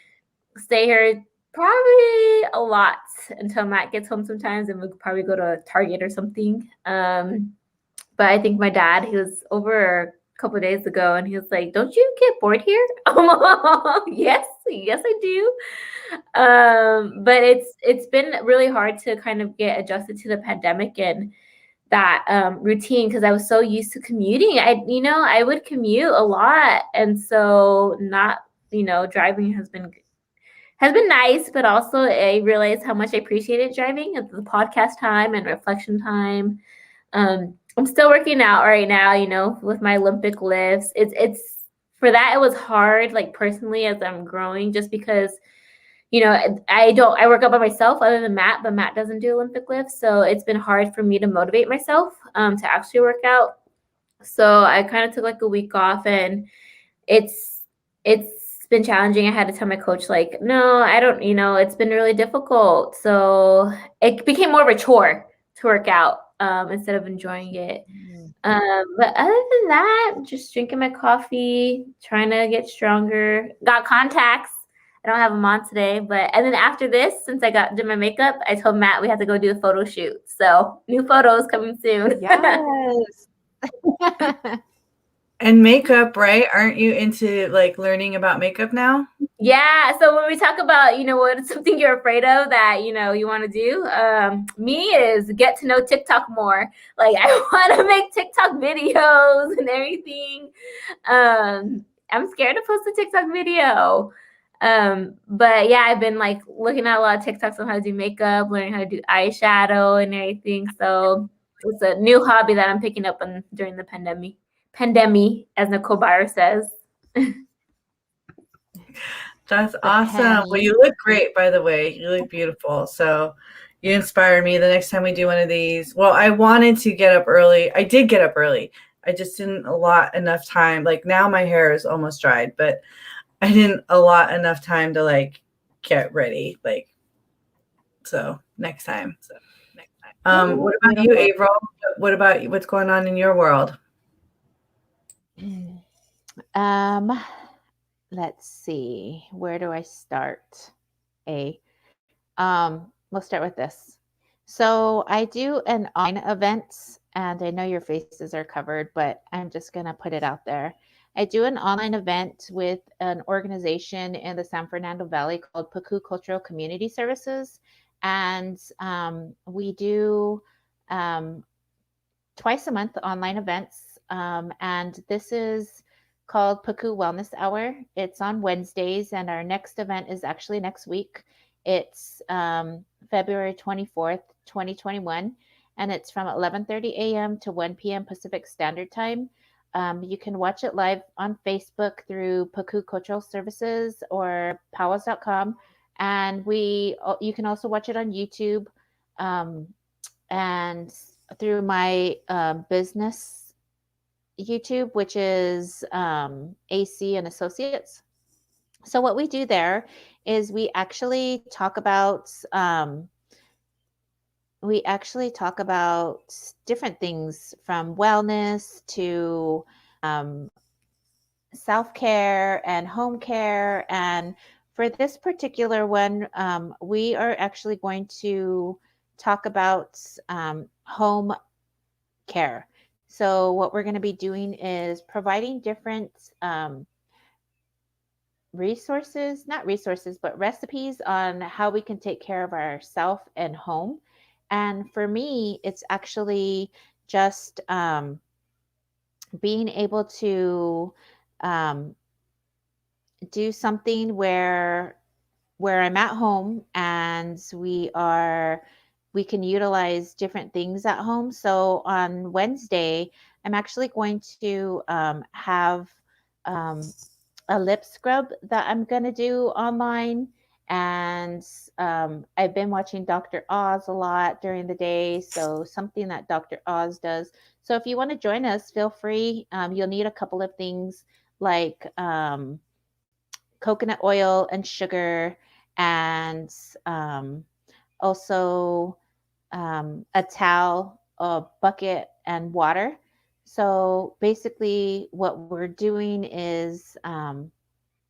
stay here probably a lot until Matt gets home sometimes, and we'll probably go to Target or something. But I think my dad, he was over a couple of days ago, and he was like, "Don't you get bored here?" Yes, I do. But it's been really hard to kind of get adjusted to the pandemic and that routine, because I was so used to commuting. I would commute a lot, and so not driving has been nice, but also I realized how much I appreciated driving at the podcast time and reflection time. I'm still working out right now, with my Olympic lifts. It's for that it was hard, like personally as I'm growing, just because I work out by myself other than Matt, but Matt doesn't do Olympic lifts, so it's been hard for me to motivate myself to actually work out. So I kind of took like a week off, and it's been challenging. I had to tell my coach, like, no, I don't, it's been really difficult. So it became more of a chore to work out instead of enjoying it. But other than that, just drinking my coffee, trying to get stronger. Got contacts. I don't have them on today, and then after this, since I did my makeup, I told Matt we have to go do a photo shoot. So new photos coming soon. Yes. And makeup, right? Aren't you into like learning about makeup now? Yeah. So when we talk about, what something you're afraid of that, you want to do, me is get to know TikTok more. Like I want to make TikTok videos and everything. I'm scared to post a TikTok video. But yeah, I've been like looking at a lot of TikToks on how to do makeup, learning how to do eyeshadow and everything. So it's a new hobby that I'm picking up on during the pandemic, as Nicole Byer says. That's awesome. Well, you look great, by the way. You look beautiful. So you inspire me the next time we do one of these. Well, I wanted to get up early. I did get up early. I just didn't allot enough time. Like now my hair is almost dried, but I didn't allot enough time to like get ready. Like, so next time. What about you, Avril? What about you? What's going on in your world? Let's see. Where do I start? We'll start with this. So I do an online event, and I know your faces are covered, but I'm just going to put it out there. I do an online event with an organization in the San Fernando Valley called Paku Cultural Community Services. And we do twice a month online events. And this is called Paku Wellness Hour. It's on Wednesdays, and our next event is actually next week. It's February 24th, 2021, and it's from 11:30 a.m. to 1 p.m. Pacific Standard Time. You can watch it live on Facebook through Paku Cultural Services or powwows.com. And you can also watch it on YouTube and through my business YouTube, which is AC and Associates. So what we do there is we actually talk about different things from wellness to self-care and home care. And for this particular one, we are actually going to talk about home care. So what we're going to be doing is providing different not resources, but recipes on how we can take care of ourselves and home. And for me, it's actually just being able to do something where I'm at home and we can utilize different things at home. So on Wednesday, I'm actually going to have a lip scrub that I'm going to do online. And I've been watching Dr. Oz a lot during the day. So something that Dr. Oz does. So if you want to join us, feel free. You'll need a couple of things like coconut oil and sugar, and also a towel, a bucket, and water. So basically, what we're doing is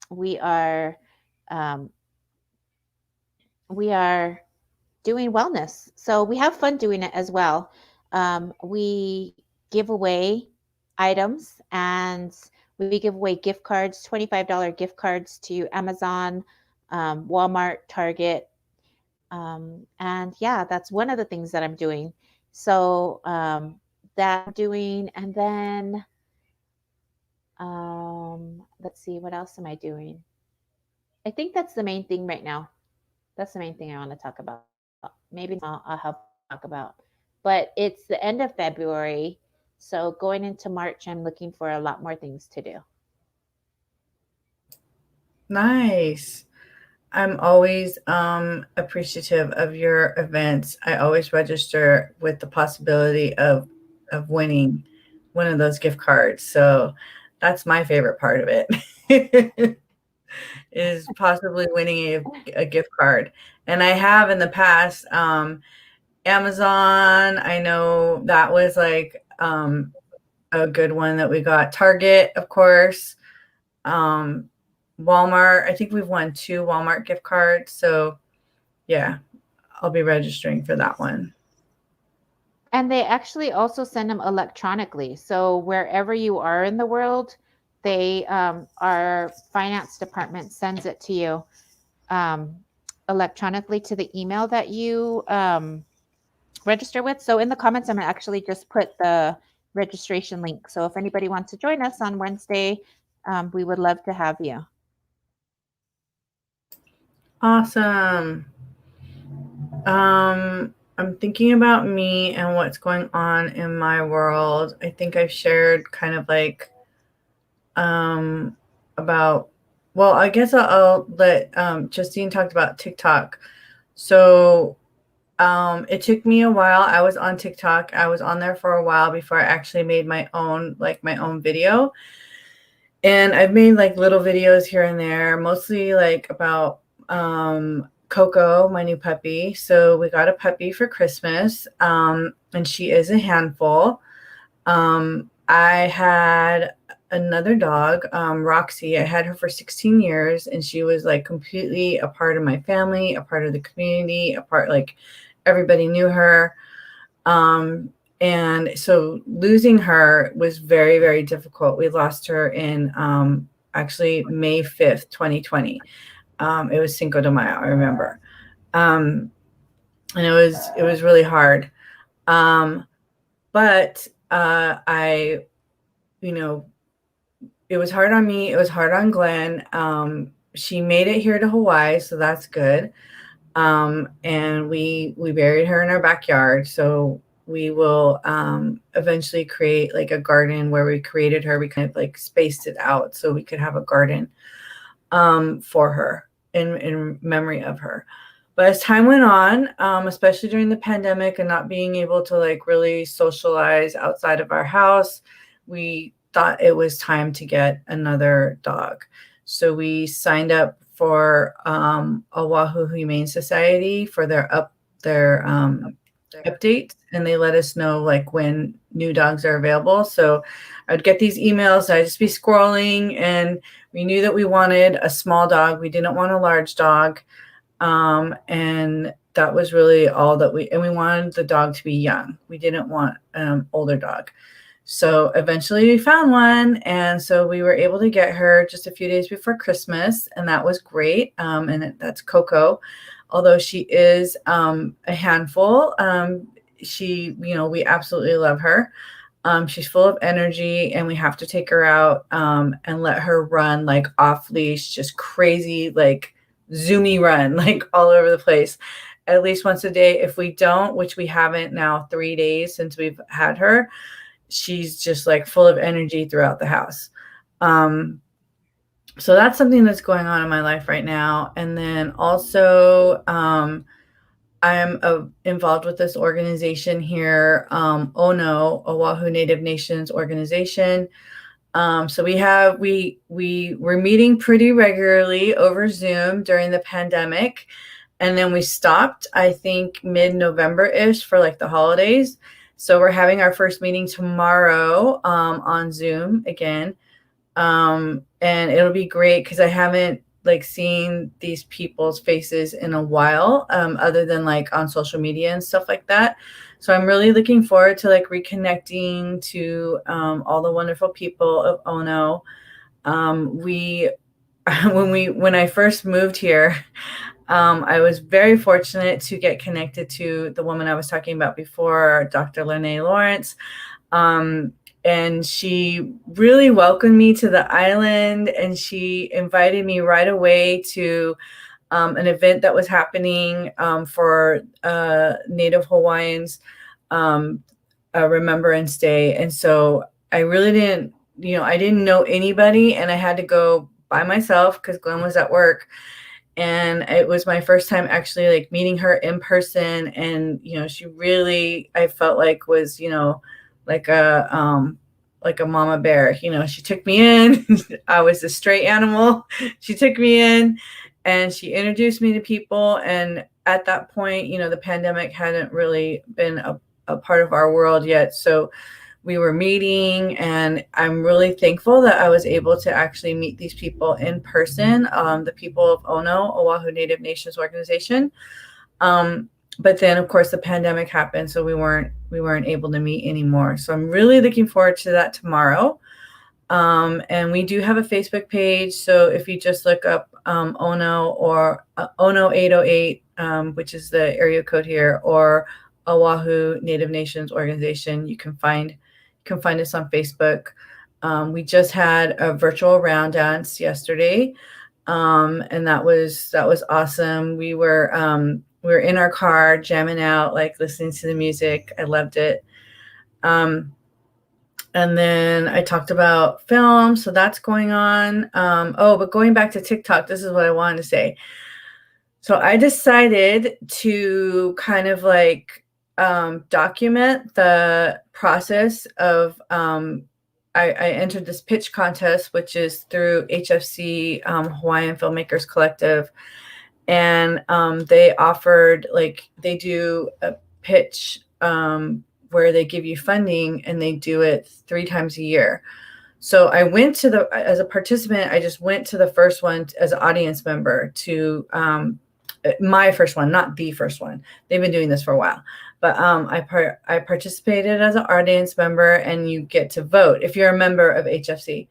we are doing wellness. So we have fun doing it as well. We give away items, and we give away gift cards, $25 gift cards to Amazon, Walmart, Target. And yeah, that's one of the things that I'm doing. So that I'm doing. And then let's see, what else am I doing? I think that's the main thing right now. That's the main thing I want to talk about. Maybe I'll help talk about. But it's the end of February. So going into March, I'm looking for a lot more things to do. Nice. I'm always appreciative of your events. I always register with the possibility of winning one of those gift cards. So that's my favorite part of it. Is possibly winning a gift card. And I have in the past, Amazon, I know that was like a good one that we got. Target, of course. Walmart, I think we've won 2 Walmart gift cards. So yeah, I'll be registering for that one. And they actually also send them electronically. So wherever you are in the world, our finance department sends it to you electronically to the email that you register with. So in the comments, I'm going to actually just put the registration link. So if anybody wants to join us on Wednesday, we would love to have you. Awesome. I'm thinking about me and what's going on in my world. I think I've shared kind of like about, well, I guess I'll let Justine talked about TikTok. So it took me a while. I was on TikTok. I was on there for a while before I actually made my own video. And I've made like little videos here and there, mostly like about Coco, my new puppy. So we got a puppy for Christmas, and she is a handful. I had another dog, Roxy. I had her for 16 years, and she was like completely a part of my family, a part of the community, like everybody knew her. And so losing her was very, very difficult. We lost her in actually May 5th, 2020. It was Cinco de Mayo, I remember. And it was really hard. But I, it was hard on me. It was hard on Glenn. She made it here to Hawaii, so that's good. And we buried her in our backyard. So we will eventually create like a garden where we created her. We kind of like spaced it out so we could have a garden for her in memory of her. But as time went on, especially during the pandemic and not being able to like really socialize outside of our house, we thought it was time to get another dog. So we signed up for Oahu Humane Society for their updates, and they let us know like when new dogs are available. So I'd get these emails, I'd just be scrolling, and we knew that we wanted a small dog. We didn't want a large dog. And that was really all that we wanted the dog to be young. We didn't want older dog. So eventually we found one. And so we were able to get her just a few days before Christmas. And that was great. That's Coco. Although she is a handful, we absolutely love her. She's full of energy, and we have to take her out and let her run like off leash, just crazy, like zoomy run, like all over the place, at least once a day. If we don't, which we haven't now 3 days since we've had her, she's just like full of energy throughout the house. So that's something that's going on in my life right now. And then also, I am involved with this organization here, Ono, Oahu Native Nations organization. So we're meeting pretty regularly over Zoom during the pandemic. And then we stopped, I think, mid-November-ish for like the holidays. So we're having our first meeting tomorrow on Zoom again. And it'll be great because I haven't like seen these people's faces in a while, other than like on social media and stuff like that. So I'm really looking forward to like reconnecting to all the wonderful people of Ono. When I first moved here, I was very fortunate to get connected to the woman I was talking about before, Dr. Lene Lawrence. And she really welcomed me to the island, and she invited me right away to an event that was happening for Native Hawaiians, Remembrance Day. And so I really I didn't know anybody, and I had to go by myself because Glenn was at work. And it was my first time actually like meeting her in person. And, she really, I felt like was, like a mama bear. She took me in. I was a stray animal. She took me in and she introduced me to people. And at that point, the pandemic hadn't really been a part of our world yet. So we were meeting, and I'm really thankful that I was able to actually meet these people in person, the people of Ono, Oahu Native Nations organization. But then, of course, the pandemic happened, so we weren't able to meet anymore. So I'm really looking forward to that tomorrow. And we do have a Facebook page. So if you just look up Ono or Ono 808, which is the area code here, or Oahu Native Nations organization, you can find us on Facebook. We just had a virtual round dance yesterday, and that was awesome. We were in our car jamming out, like listening to the music. I loved it. And then I talked about film, so that's going on. But going back to TikTok, this is what I wanted to say. So I decided to kind of like document the process of I entered this pitch contest, which is through HFC, Hawaiian Filmmakers Collective. And they offered, like, they do a pitch where they give you funding, and they do it 3 times a year. So I went to as a participant, I just went to the first one as an audience member to my first one, not the first one. They've been doing this for a while. But I participated as an audience member, and you get to vote if you're a member of HFC.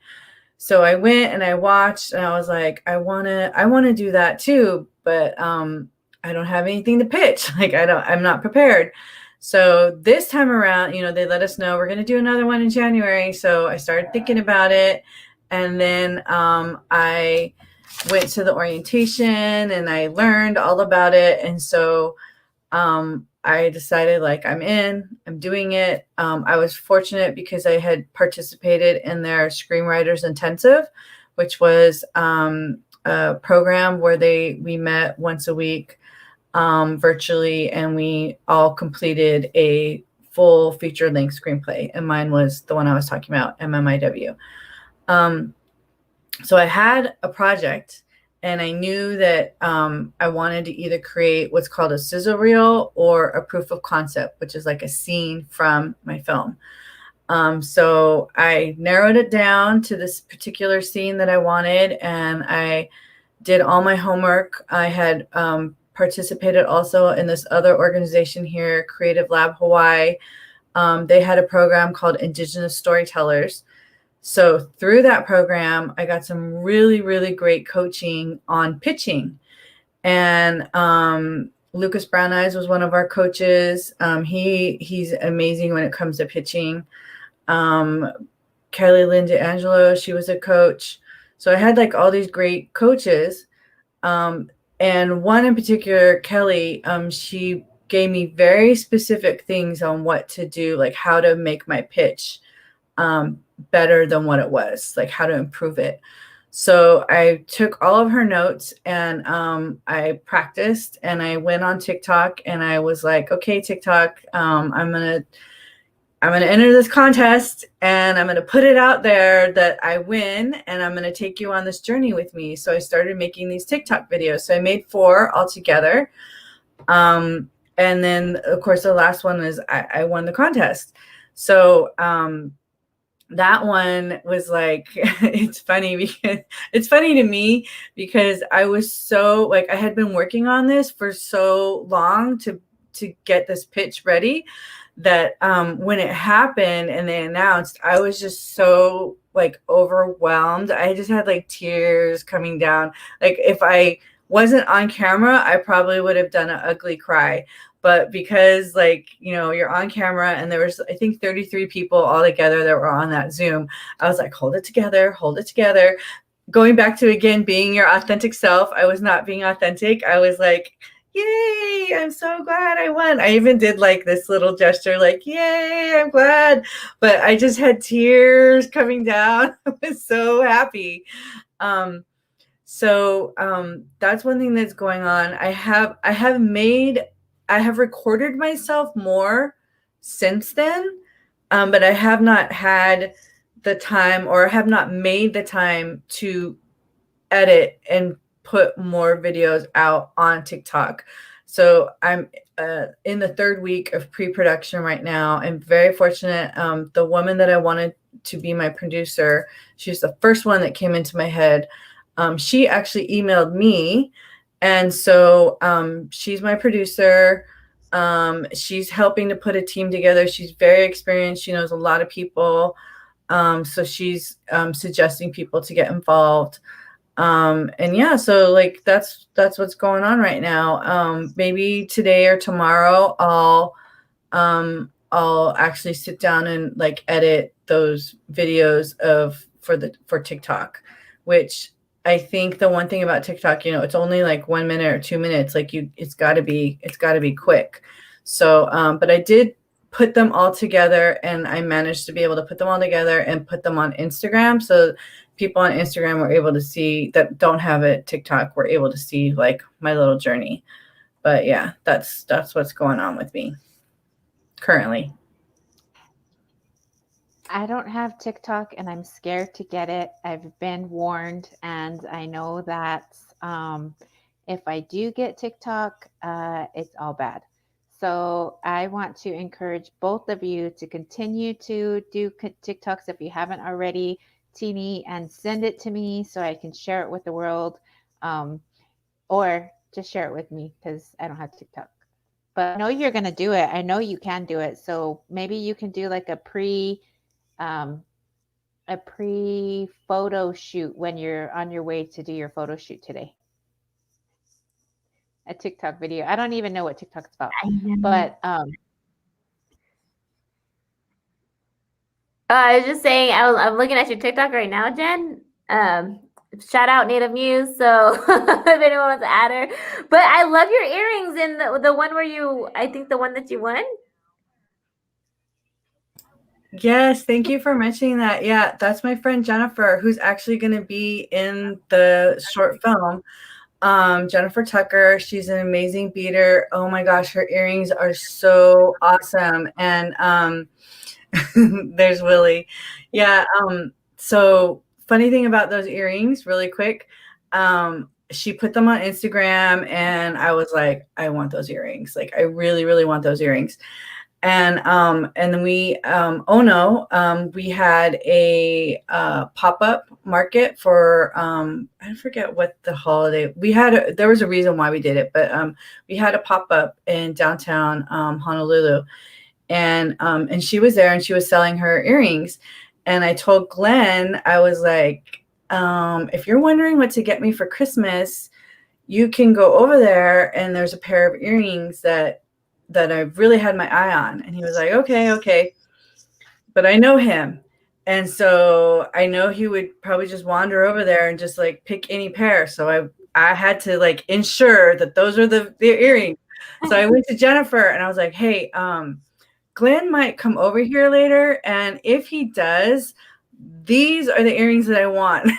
So I went and I watched, and I was like, I want to do that too, but I don't have anything to pitch. Like I'm not prepared. So this time around, they let us know we're going to do another one in January. So I started thinking about it, and then I went to the orientation and I learned all about it. And so I decided like I'm doing it. I was fortunate because I had participated in their Screenwriters Intensive, which was a program where we met once a week virtually, and we all completed a full feature-length screenplay. And mine was the one I was talking about, MMIW. So I had a project, and I knew that I wanted to either create what's called a sizzle reel or a proof of concept, which is like a scene from my film. So I narrowed it down to this particular scene that I wanted, and I did all my homework. I had participated also in this other organization here, Creative Lab Hawaii. They had a program called Indigenous Storytellers. So through that program, I got some really, really great coaching on pitching. And Lucas Brown Eyes was one of our coaches. He's amazing when it comes to pitching. Kelly Lynn D'Angelo, she was a coach. So I had like all these great coaches. And one in particular, Kelly, she gave me very specific things on what to do, like how to make my pitch better than what it was, like how to improve it. So I took all of her notes, and I practiced, and I went on TikTok, and I was like, okay, TikTok, I'm gonna enter this contest, and I'm gonna put it out there that I win, and I'm gonna take you on this journey with me. So I started making these TikTok videos. So I made 4 altogether. And then of course the last one is I won the contest. So that one was like, it's funny to me because I was so like, I had been working on this for so long to get this pitch ready that when it happened and they announced, I was just so like overwhelmed. I just had like tears coming down. Like if I wasn't on camera, I probably would have done an ugly cry. But because like, you know, you're on camera, and there was, I think 33 people all together that were on that Zoom, I was like, hold it together, hold it together. Going back to, again, being your authentic self. I was not being authentic. I was like, yay, I'm so glad I won. I even did like this little gesture, like, yay, I'm glad. But I just had tears coming down. I was so happy. So that's one thing that's going on. I have recorded myself more since then, but I have not had the time, or have not made the time to edit and put more videos out on TikTok. So I'm in the 3rd week of pre-production right now. I'm very fortunate. The woman that I wanted to be my producer, she's the first one that came into my head. She actually emailed me. And so she's my producer. She's helping to put a team together. She's very experienced. She knows a lot of people. So she's suggesting people to get involved. And yeah, so like that's what's going on right now. Maybe today or tomorrow I'll actually sit down and like edit those videos for TikTok, which I think the one thing about TikTok, you know, it's only like 1 minute or 2 minutes. Like it's gotta be quick. So, but I did put them all together, and I managed to be able to put them all together and put them on Instagram. So people on Instagram were able to see, that don't have a TikTok, were able to see like my little journey. But yeah, that's what's going on with me currently. I don't have TikTok, and I'm scared to get it. I've been warned, and I know that if I do get TikTok, it's all bad. So I want to encourage both of you to continue to do TikToks if you haven't already, Teeny, and send it to me so I can share it with the world, or just share it with me because I don't have TikTok. But I know you're going to do it. I know you can do it. So maybe you can do like a pre-photo shoot when you're on your way to do your photo shoot today. A TikTok video. I don't even know what TikTok's about, but I was just saying, I'm looking at your TikTok right now, Jen. shout out Native Muse. So if anyone wants to add her, but I love your earrings and the one where I think the one that you won. Yes, thank you for mentioning that. Yeah, that's my friend Jennifer, who's actually going to be in the short film. Jennifer Tucker, she's an amazing beater. Oh my gosh, her earrings are so awesome. And there's Willie. Yeah. So funny thing about those earrings, really quick. She put them on Instagram and I was like, I want those earrings. Like I really, really want those earrings. And then we we had a pop-up market for I forget what the holiday we had. There was a reason why we did it, but we had a pop-up in downtown Honolulu, and she was there and she was selling her earrings. And I told Glenn, I was like, if you're wondering what to get me for Christmas, you can go over there and there's a pair of earrings that I've really had my eye on. And he was like, okay. But I know him. And so I know he would probably just wander over there and just like pick any pair. So I had to like ensure that those are the earrings. So I went to Jennifer and I was like, hey, Glenn might come over here later. And if he does, these are the earrings that I want,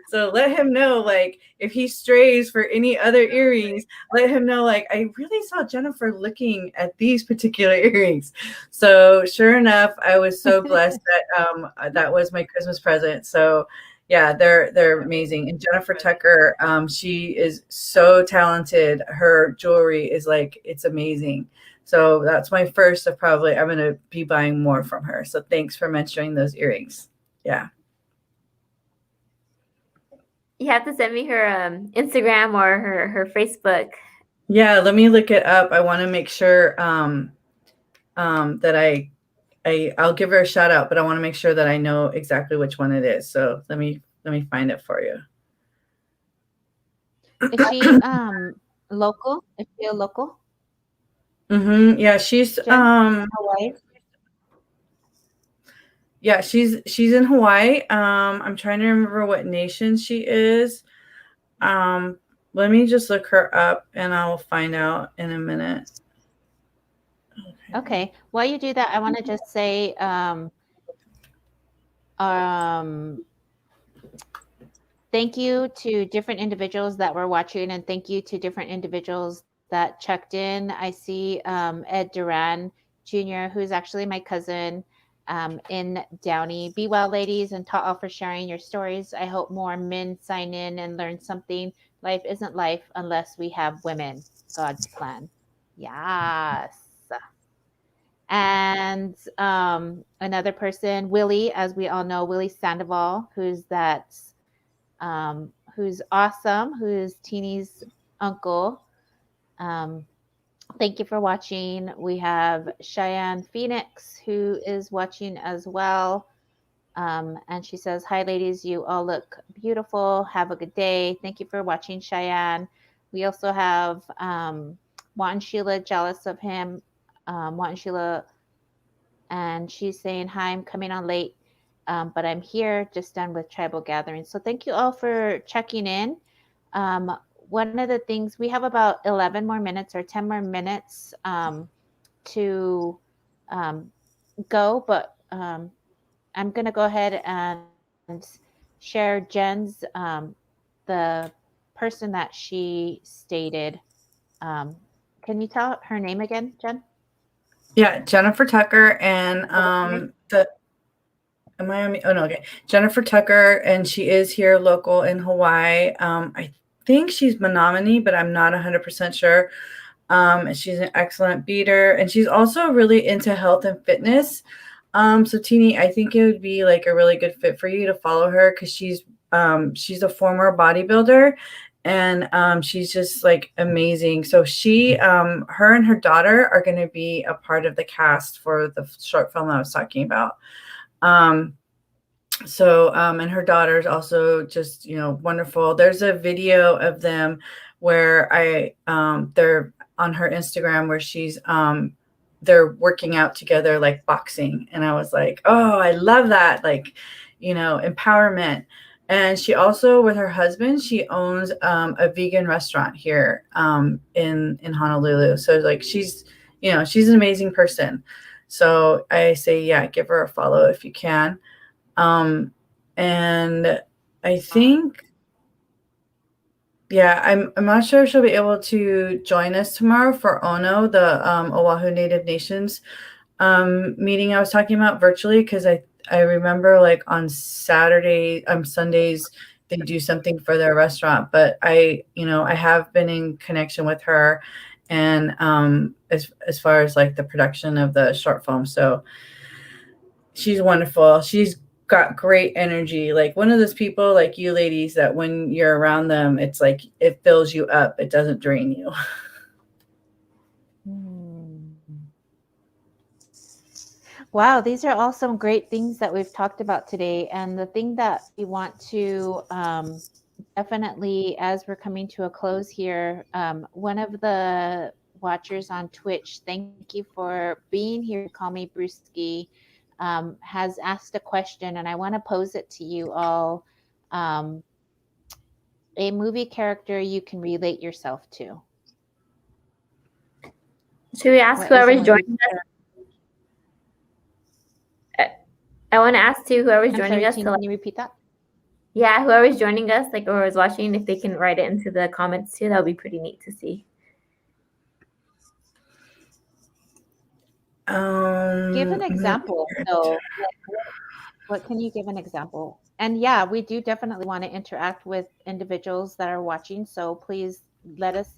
So let him know, like, if he strays for any other earrings, let him know, like, I really saw Jennifer looking at these particular earrings. So sure enough, I was so blessed that that was my Christmas present. So yeah, they're amazing. And Jennifer Tucker, she is so talented. Her jewelry is like, it's amazing. So that's my first of probably, I'm going to be buying more from her. So thanks for mentioning those earrings. Yeah. You have to send me her Instagram or her Facebook. Yeah, let me look it up. I want to make sure that I'll give her a shout out, but I want to make sure that I know exactly which one it is. So let me find it for you. Is she local? Is she a local? Mm-hmm. Yeah, she's Hawaii. Yeah, she's in Hawaii. I'm trying to remember what nation she is. Let me just look her up and I will find out in a minute. Okay. While you do that, I want to just say thank you to different individuals that were watching, and thank you to different individuals that checked in. I see Ed Duran Jr., who's actually my cousin in Downey. Be well, ladies, and Ta'al for sharing your stories. I hope more men sign in and learn something. Life isn't life unless we have women. God's plan. Yes. And another person, Willie, as we all know, Willie Sandoval, who's awesome, who's Teeny's uncle. Thank you for watching. We have Cheyenne Phoenix, who is watching as well. And she says, hi, ladies. You all look beautiful. Have a good day. Thank you for watching, Cheyenne. We also have Juan Sheila, jealous of him. Juan Sheila, and she's saying, hi, I'm coming on late, but I'm here, just done with tribal gatherings. So thank you all for checking in. One of the things, we have about 11 more minutes or 10 more minutes to go, but I'm going to go ahead and share Jen's, the person that she stated. Can you tell her name again, Jen? Yeah, Jennifer Tucker and Jennifer Tucker, and she is here local in Hawaii. I think she's Menominee, but I'm not 100% sure. And she's an excellent beater, and she's also really into health and fitness. So Teeny, I think it would be like a really good fit for you to follow her because she's a former bodybuilder, and she's just like amazing. So her and her daughter are going to be a part of the cast for the short film I was talking about. And her daughter's also just, wonderful. There's a video of them where they're on her Instagram where she's, they're working out together, like boxing. And I was like, oh, I love that. Like, empowerment. And she also, with her husband, she owns a vegan restaurant here in Honolulu. So like she's an amazing person. So I say, yeah, give her a follow if you can. And I think, yeah, I'm not sure if she'll be able to join us tomorrow for Ono, the Oahu Native Nations meeting I was talking about virtually, because I remember like on Sundays they do something for their restaurant, but I have been in connection with her, and as far as like the production of the short film. So she's wonderful. She's got great energy, like one of those people like you ladies that when you're around them, it's like it fills you up, it doesn't drain you. Wow, these are all some great things that we've talked about today. And the thing that we want to definitely, as we're coming to a close here, one of the watchers on Twitch, thank you for being here, Call Me Brewski, has asked a question, and I want to pose it to you all. A movie character you can relate yourself to. Should we ask whoever's joining us? I want to ask too, whoever's joining us. Can you repeat that? Yeah, whoever's joining us, like, or is watching, if they can write it into the comments too, that would be pretty neat to see. Give an example. So, what can you give an example? And yeah, we do definitely want to interact with individuals that are watching. So please let us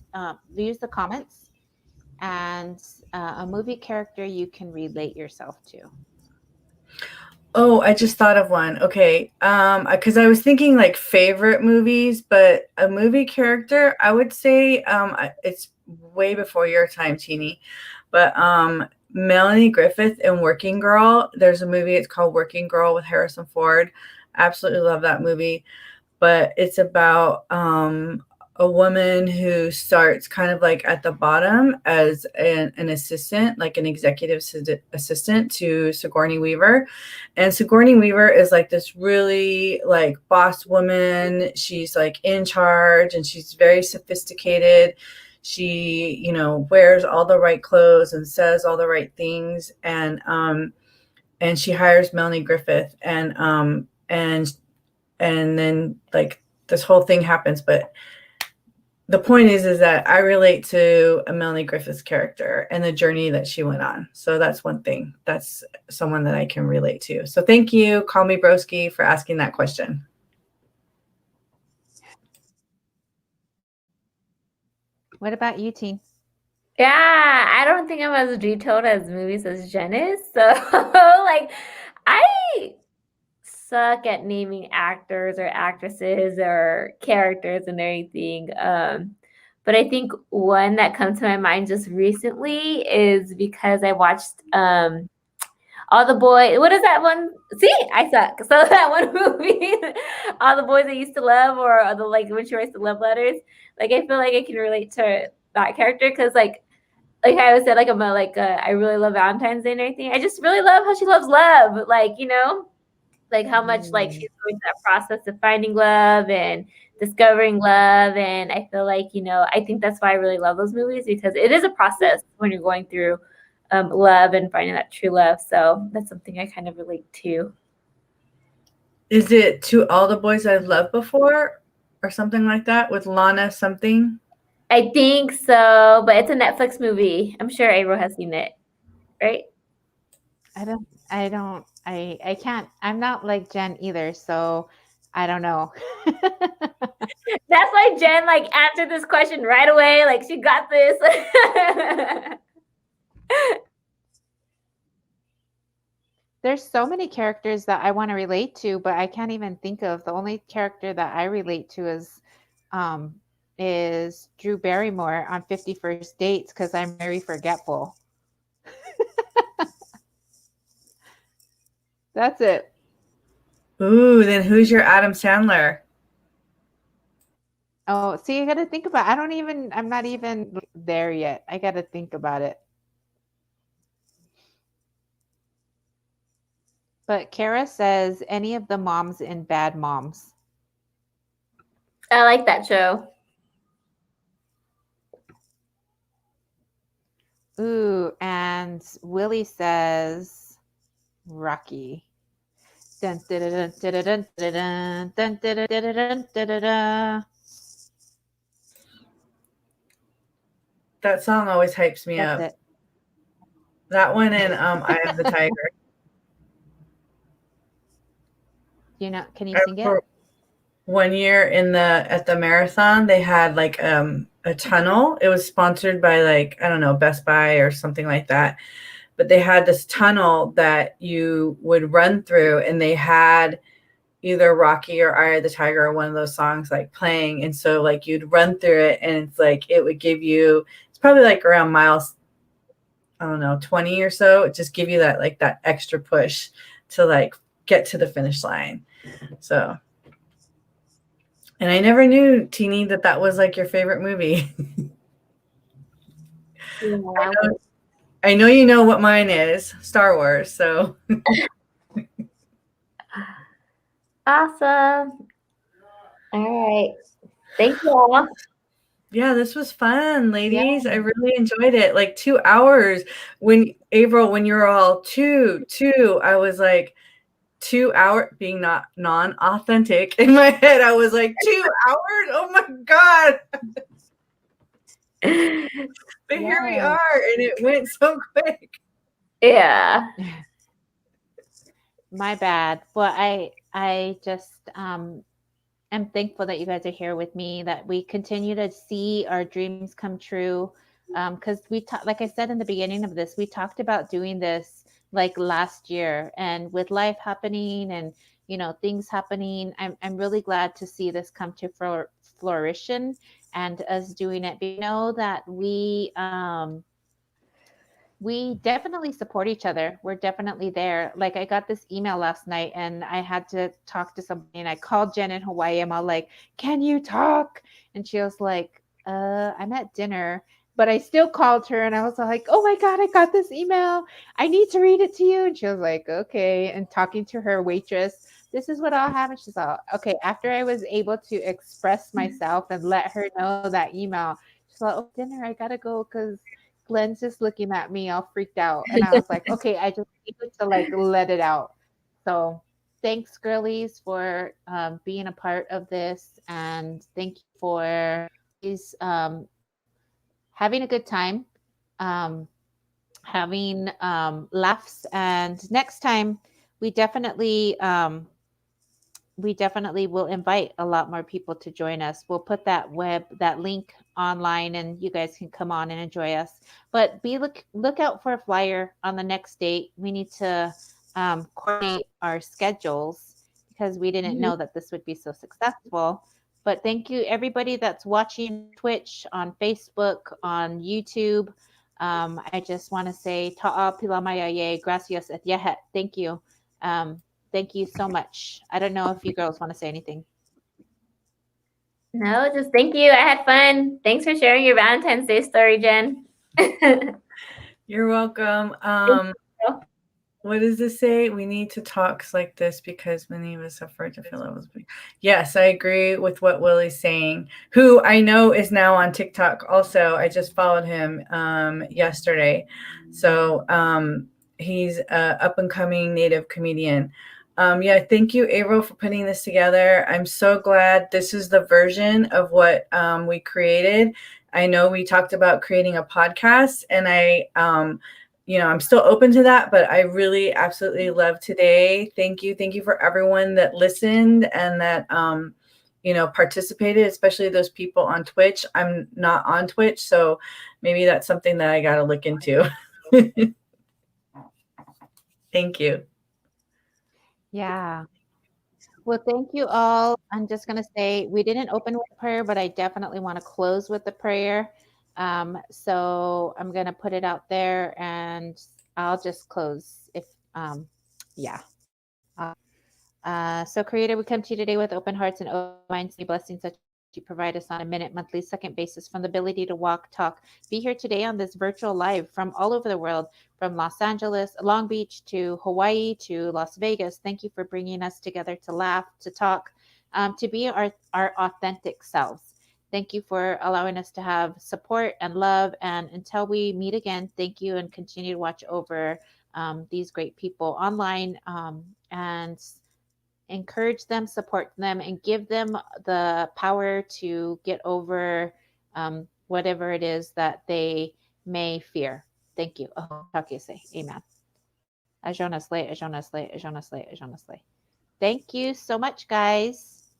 use the comments and a movie character you can relate yourself to. Oh, I just thought of one. Okay. Because I was thinking like favorite movies, but a movie character, I would say it's way before your time, Teeny. But Melanie Griffith in Working Girl. There's a movie, it's called Working Girl with Harrison Ford. Absolutely love that movie. But it's about a woman who starts kind of like at the bottom as an assistant, like an executive assistant to Sigourney Weaver. And Sigourney Weaver is like this really like boss woman. She's like in charge and she's very sophisticated. She, wears all the right clothes and says all the right things. And she hires Melanie Griffith and then like this whole thing happens. But the point is that I relate to a Melanie Griffith's character and the journey that she went on. So that's one thing. That's someone that I can relate to. So thank you, Call Me Broski, for asking that question. What about you, Teen? Yeah, I don't think I'm as detailed as movies as Jen is. So like I suck at naming actors or actresses or characters and everything. But I think one that comes to my mind just recently is because I watched All the Boys. What is that one? See, I suck. So that one movie, All the Boys I Used to Love, or the like when she writes the love letters. Like I feel like I can relate to that character because like I always said, like I'm I really love Valentine's Day and everything. I just really love how she loves love. Like like how much like she's going through that process of finding love and discovering love. And I feel like, I think that's why I really love those movies, because it is a process when you're going through love and finding that true love. So that's something I kind of relate to. Is it To All the Boys I've Loved Before or something like that with Lana something? I think so, but it's a Netflix movie. I'm sure Avril has seen it, right? I can't. I'm not like Jen either, so I don't know. That's why Jen like answered this question right away. Like she got this. There's so many characters that I want to relate to, but I can't even think of. The only character that I relate to is Drew Barrymore on 50 First Dates, because I'm very forgetful. That's it. Ooh, then who's your Adam Sandler? Oh, see, I got to think about it. I'm not even there yet. I got to think about it. But Kara says any of the moms in Bad Moms. I like that show. Ooh, and Willie says Rocky. Dun, dun, dun, dun, dun, dun, dun, dun, dun, dun, dun, dun, dun, dun. That song always hypes me That's up. it. That one and Eye of the Tiger. Can you I sing it? remember one year at the marathon, they had like a tunnel. It was sponsored by like, I don't know, Best Buy or something like that. But they had this tunnel that you would run through, and they had either Rocky or Eye of the Tiger or one of those songs like playing. And so like you'd run through it, and it's like it would give you, it's probably like around miles, I don't know, 20 or so. It just give you that like that extra push to like get to the finish line. So, and I never knew, Teeny, that was like your favorite movie. Yeah. I know you know what mine is, Star Wars. So Awesome. All right. Thank you all. yeah, this was fun, ladies. Yeah. I really enjoyed it. Like 2 hours. When Avril, when you're all two, I was like 2 hour being not non-authentic in my head. I was like 2 hours. Oh my God. But here we are, and it went so quick. Yeah. My bad. Well, I just am thankful that you guys are here with me, that we continue to see our dreams come true. Because like I said in the beginning of this, we talked about doing this like last year, and with life happening and things happening, I'm really glad to see this come to flourishing and us doing it. But you know that we definitely support each other. We're definitely there. Like I got this email last night and I had to talk to somebody, and I called Jen in Hawaii. I'm all like, can you talk? And she was like, I'm at dinner. But I still called her and I was like, oh my God, I got this email. I need to read it to you. And she was like, okay. And talking to her waitress, this is what I'll have. And she's all, okay. After I was able to express myself and let her know that email, she's like, oh, dinner, I gotta go because Glenn's just looking at me all freaked out. And I was like, okay, I just needed to like let it out. So thanks, girlies, for being a part of this. And thank you for is having a good time, um, having laughs. And next time, we definitely will invite a lot more people to join us. We'll put that link online, and you guys can come on and enjoy us. But look out for a flyer on the next date. We need to coordinate our schedules because we didn't know that this would be so successful. But thank you everybody that's watching Twitch, on Facebook, on YouTube. I just want to say ta'a pilamayaye, gracias et yehet. Thank you. Thank you so much. I don't know if you girls want to say anything. No, just thank you. I had fun. Thanks for sharing your Valentine's Day story, Jen. You're welcome. What does this say? We need to talk like this because many of us afraid to feel levels. Yes, I agree with what Willie's saying, who I know is now on TikTok also. I just followed him yesterday. So he's an up-and-coming native comedian. Yeah, thank you, Avril, for putting this together. I'm so glad this is the version of what we created. I know we talked about creating a podcast, and I'm still open to that, but I really absolutely love today. Thank you. Thank you for everyone that listened and that, participated, especially those people on Twitch. I'm not on Twitch, so maybe that's something that I got to look into. Thank you. Yeah. Well, thank you all. I'm just going to say we didn't open with prayer, but I definitely want to close with the prayer. So I'm going to put it out there, and I'll just close yeah. So Creator, we come to you today with open hearts and open minds, and blessings that you provide us on a minute, monthly, second basis, from the ability to walk, talk, be here today on this virtual live from all over the world, from Los Angeles, Long Beach to Hawaii to Las Vegas. Thank you for bringing us together to laugh, to talk, to be our authentic selves. Thank you for allowing us to have support and love. And until we meet again, thank you, and continue to watch over these great people online, and encourage them, support them, and give them the power to get over whatever it is that they may fear. Thank you. Oh, talk you say. Amen. Ajona slay, ajona slay, ajona slay, ajona slay. Thank you so much, guys.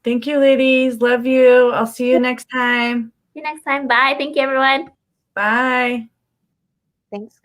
Thank you, ladies. Love you. I'll see you next time. See you next time. Bye. Thank you, everyone. Bye. Thanks.